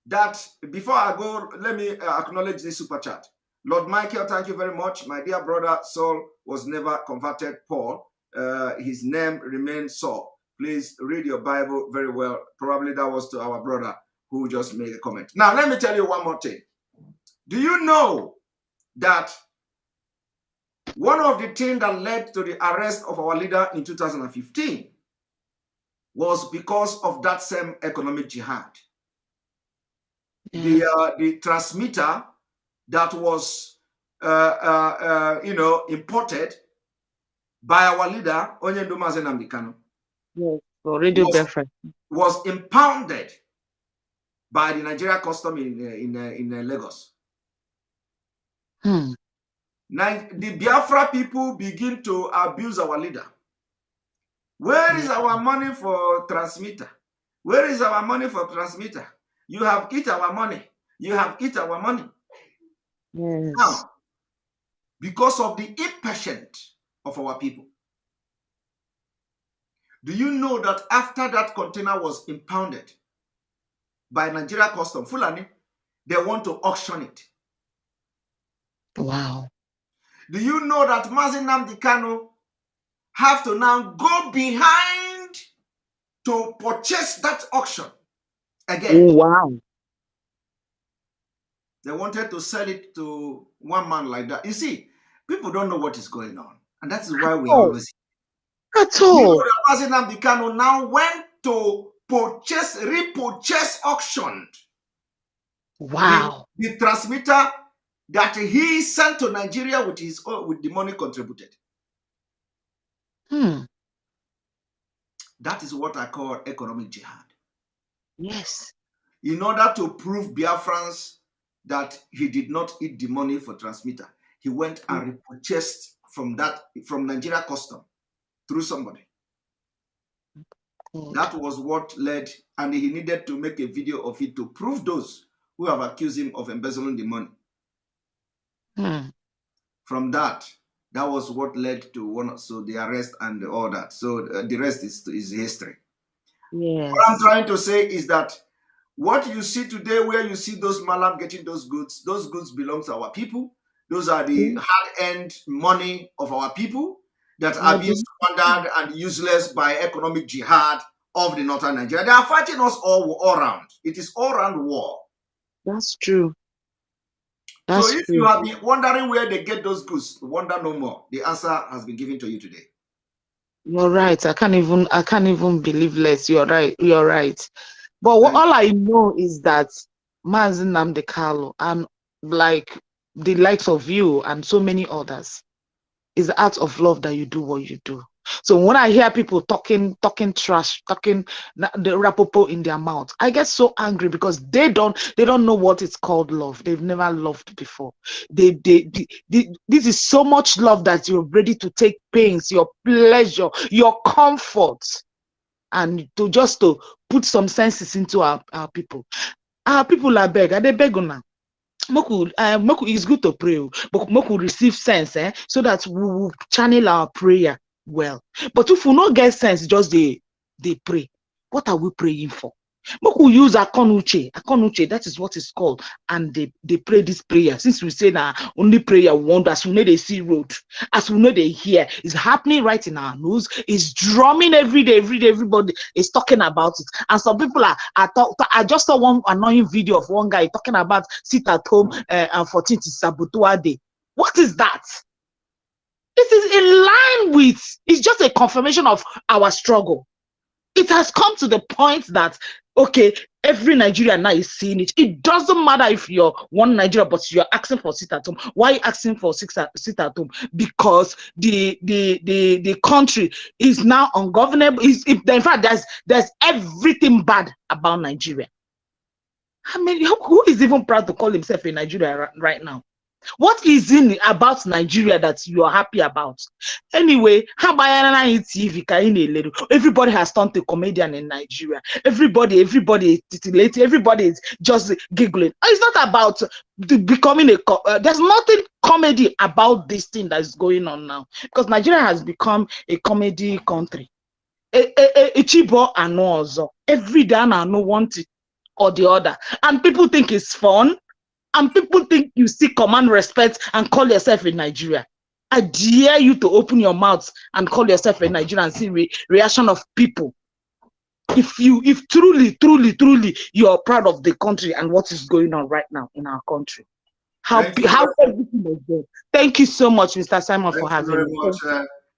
that, before I go, let me acknowledge this super chat. Lord Michael, thank you very much. My dear brother Saul was never converted Paul. His name remains Saul. Please read your Bible very well. Probably that was to our brother who just made a comment. Now, let me tell you one more thing. Do you know that one of the things that led to the arrest of our leader in 2015 was because of that same economic jihad? The transmitter that was imported by our leader Onyendu Mazenamdi Kanu, Yes, for radio breakfast. Was impounded by the Nigeria custom in Lagos. Now, the Biafra people begin to abuse our leader. Where is our money for transmitter? Where is our money for transmitter? You have eat our money. You have eat our money. Yes. Now, because of the impatience of our people, do you know that after that container was impounded by Nigeria Custom, Fulani, they want to auction it? Wow. Do you know that Mazenamdi Kanu have to now go behind to purchase that auction again? Oh, wow. They wanted to sell it to one man like that. You see, people don't know what is going on. And that is why we are always... At all. You know that Mazenamdi Kanu now went to repurchase auction. Wow. The transmitter that he sent to Nigeria with the money contributed. That is what I call economic jihad. Yes. In order to prove Biafrans that he did not eat the money for transmitter, he went and repurchased from Nigeria Custom through somebody. That was what led, and he needed to make a video of it to prove those who have accused him of embezzling the money. From that was what led to the arrest and all that. So the rest is history. Yes. What I'm trying to say is that what you see today, where you see those malam getting those goods belong to our people. Those are the hard-earned money of our people that are being squandered and useless by economic jihad of the northern Nigeria. They are fighting us all around. It is all-round war. That's true. So if you have been wondering where they get those goods, wonder no more. The answer has been given to you today. You're right. I can't even believe less. You're right. You're right. But all I know is that Mazen Nnamdi Kanu and like the likes of you and so many others, is out of love that you do what you do. So when I hear people talking trash, talking the rapopo in their mouth, I get so angry because they don't know what it's called love. They've never loved before. This is so much love that you're ready to take pains, your pleasure, your comfort, and to put some senses into our people. Our people are beg, they beg now. It's good to pray, but Moku receive sense, so that we will channel our prayer well. But if we not get sense, just they pray. What are we praying for? Moku use akonuche, that is what it's called, and they pray this prayer. Since we say now only prayer we want, as we know they see road, as we know they hear, it's happening right in our nose, it's drumming every day, everybody is talking about it. And some people I just saw one annoying video of one guy talking about sit at home and 14th Sabutua Day. What is that? It is in line with, it's just a confirmation of our struggle. It has come to the point that, okay, every Nigerian now is seeing it. It doesn't matter if you're one Nigeria, but you're asking for sit at home. Why are you asking for sit at home? Because the country is now ungovernable. In fact, there's everything bad about Nigeria. I mean, who is even proud to call himself a Nigeria right now? What is in about Nigeria that you are happy about? Anyway, TV, everybody has turned a comedian in Nigeria. Everybody is titillating. Everybody is just giggling. It's not about becoming there's nothing comedy about this thing that is going on now, because Nigeria has become a comedy country. Chibo and also every day I know one thing or the other, and people think it's fun. And people think you see command respect and call yourself a Nigeria. I dare you to open your mouth and call yourself a Nigerian and see reaction of people. If truly you are proud of the country and what is going on right now in our country. How everything is good. Thank you so much, Mr. Simon, for having me. Much.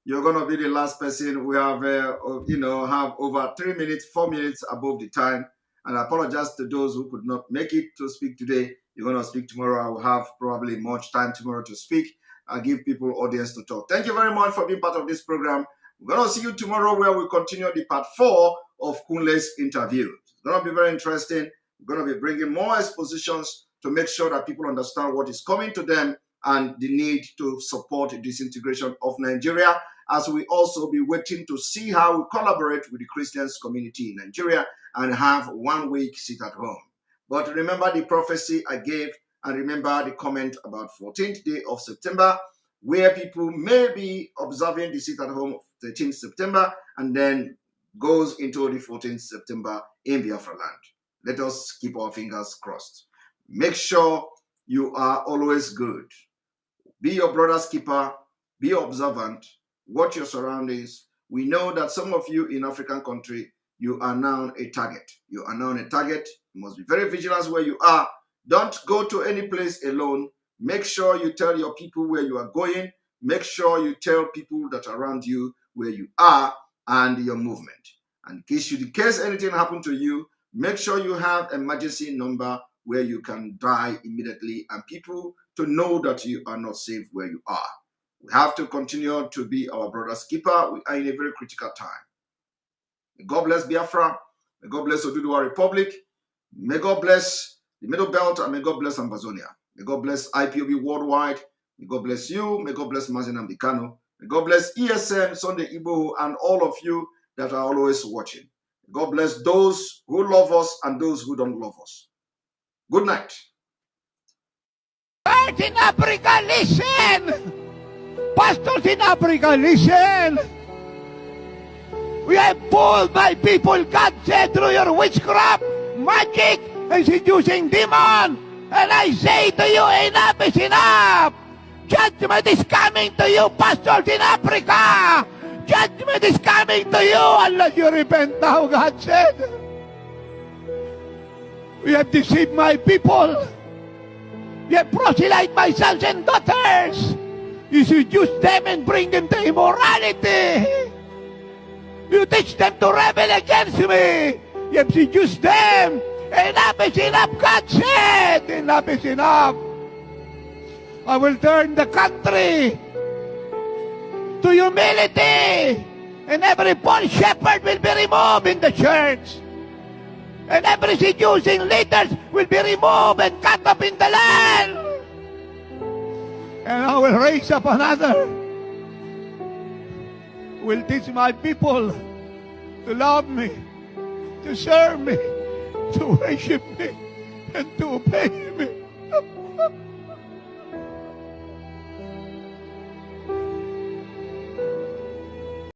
You're going to be the last person. We have, have over 4 minutes above the time. And I apologize to those who could not make it to speak today. You're going to speak tomorrow. I will have probably much time tomorrow to speak and give people audience to talk. Thank you very much for being part of this program. We're going to see you tomorrow where we continue the part 4 of Kunle's interview. It's going to be very interesting. We're going to be bringing more expositions to make sure that people understand what is coming to them and the need to support the disintegration of Nigeria, as we also be waiting to see how we collaborate with the Christians community in Nigeria and have 1 week sit at home. But remember the prophecy I gave, and remember the comment about 14th day of September, where people may be observing the sit at home of 13th September and then goes into the 14th September in Biafra land. Let us keep our fingers crossed. Make sure you are always good. Be your brother's keeper, be observant, watch your surroundings. We know that some of you in African country, you are now a target. You are now a target. You must be very vigilant where you are. Don't go to any place alone. Make sure you tell your people where you are going. Make sure you tell people that are around you where you are and your movement. And in case anything happened to you, make sure you have an emergency number where you can die immediately and people to know that you are not safe where you are. We have to continue to be our brother's keeper. We are in a very critical time. May God bless Biafra. May God bless Oduduwa Republic. May God bless the Middle Belt, and may God bless Amazonia. May God bless IPOB worldwide. May God bless you. May God bless Mazin Ambikano. May God bless ESM, Sunday Igbo, and all of you that are always watching. May God bless those who love us and those who don't love us. Good night. Pastors in Africa, listen! Pastors in Africa, listen! We have pulled my people, God said, through your witchcraft, magic, and seducing demon. And I say to you, enough is enough. Judgment is coming to you, pastors in Africa. Judgment is coming to you unless you repent now, God said. We have deceived my people. You have proselyte my sons and daughters. You seduce them and bring them to immorality. You teach them to rebel against me. You have seduced them. Enough is enough, God said. Enough is enough. I will turn the country to humility. And every false shepherd will be removed in the church. And every seducing leaders will be removed and cut up in the land. And I will raise up another. Will teach my people to love me, to serve me, to worship me, and to obey me.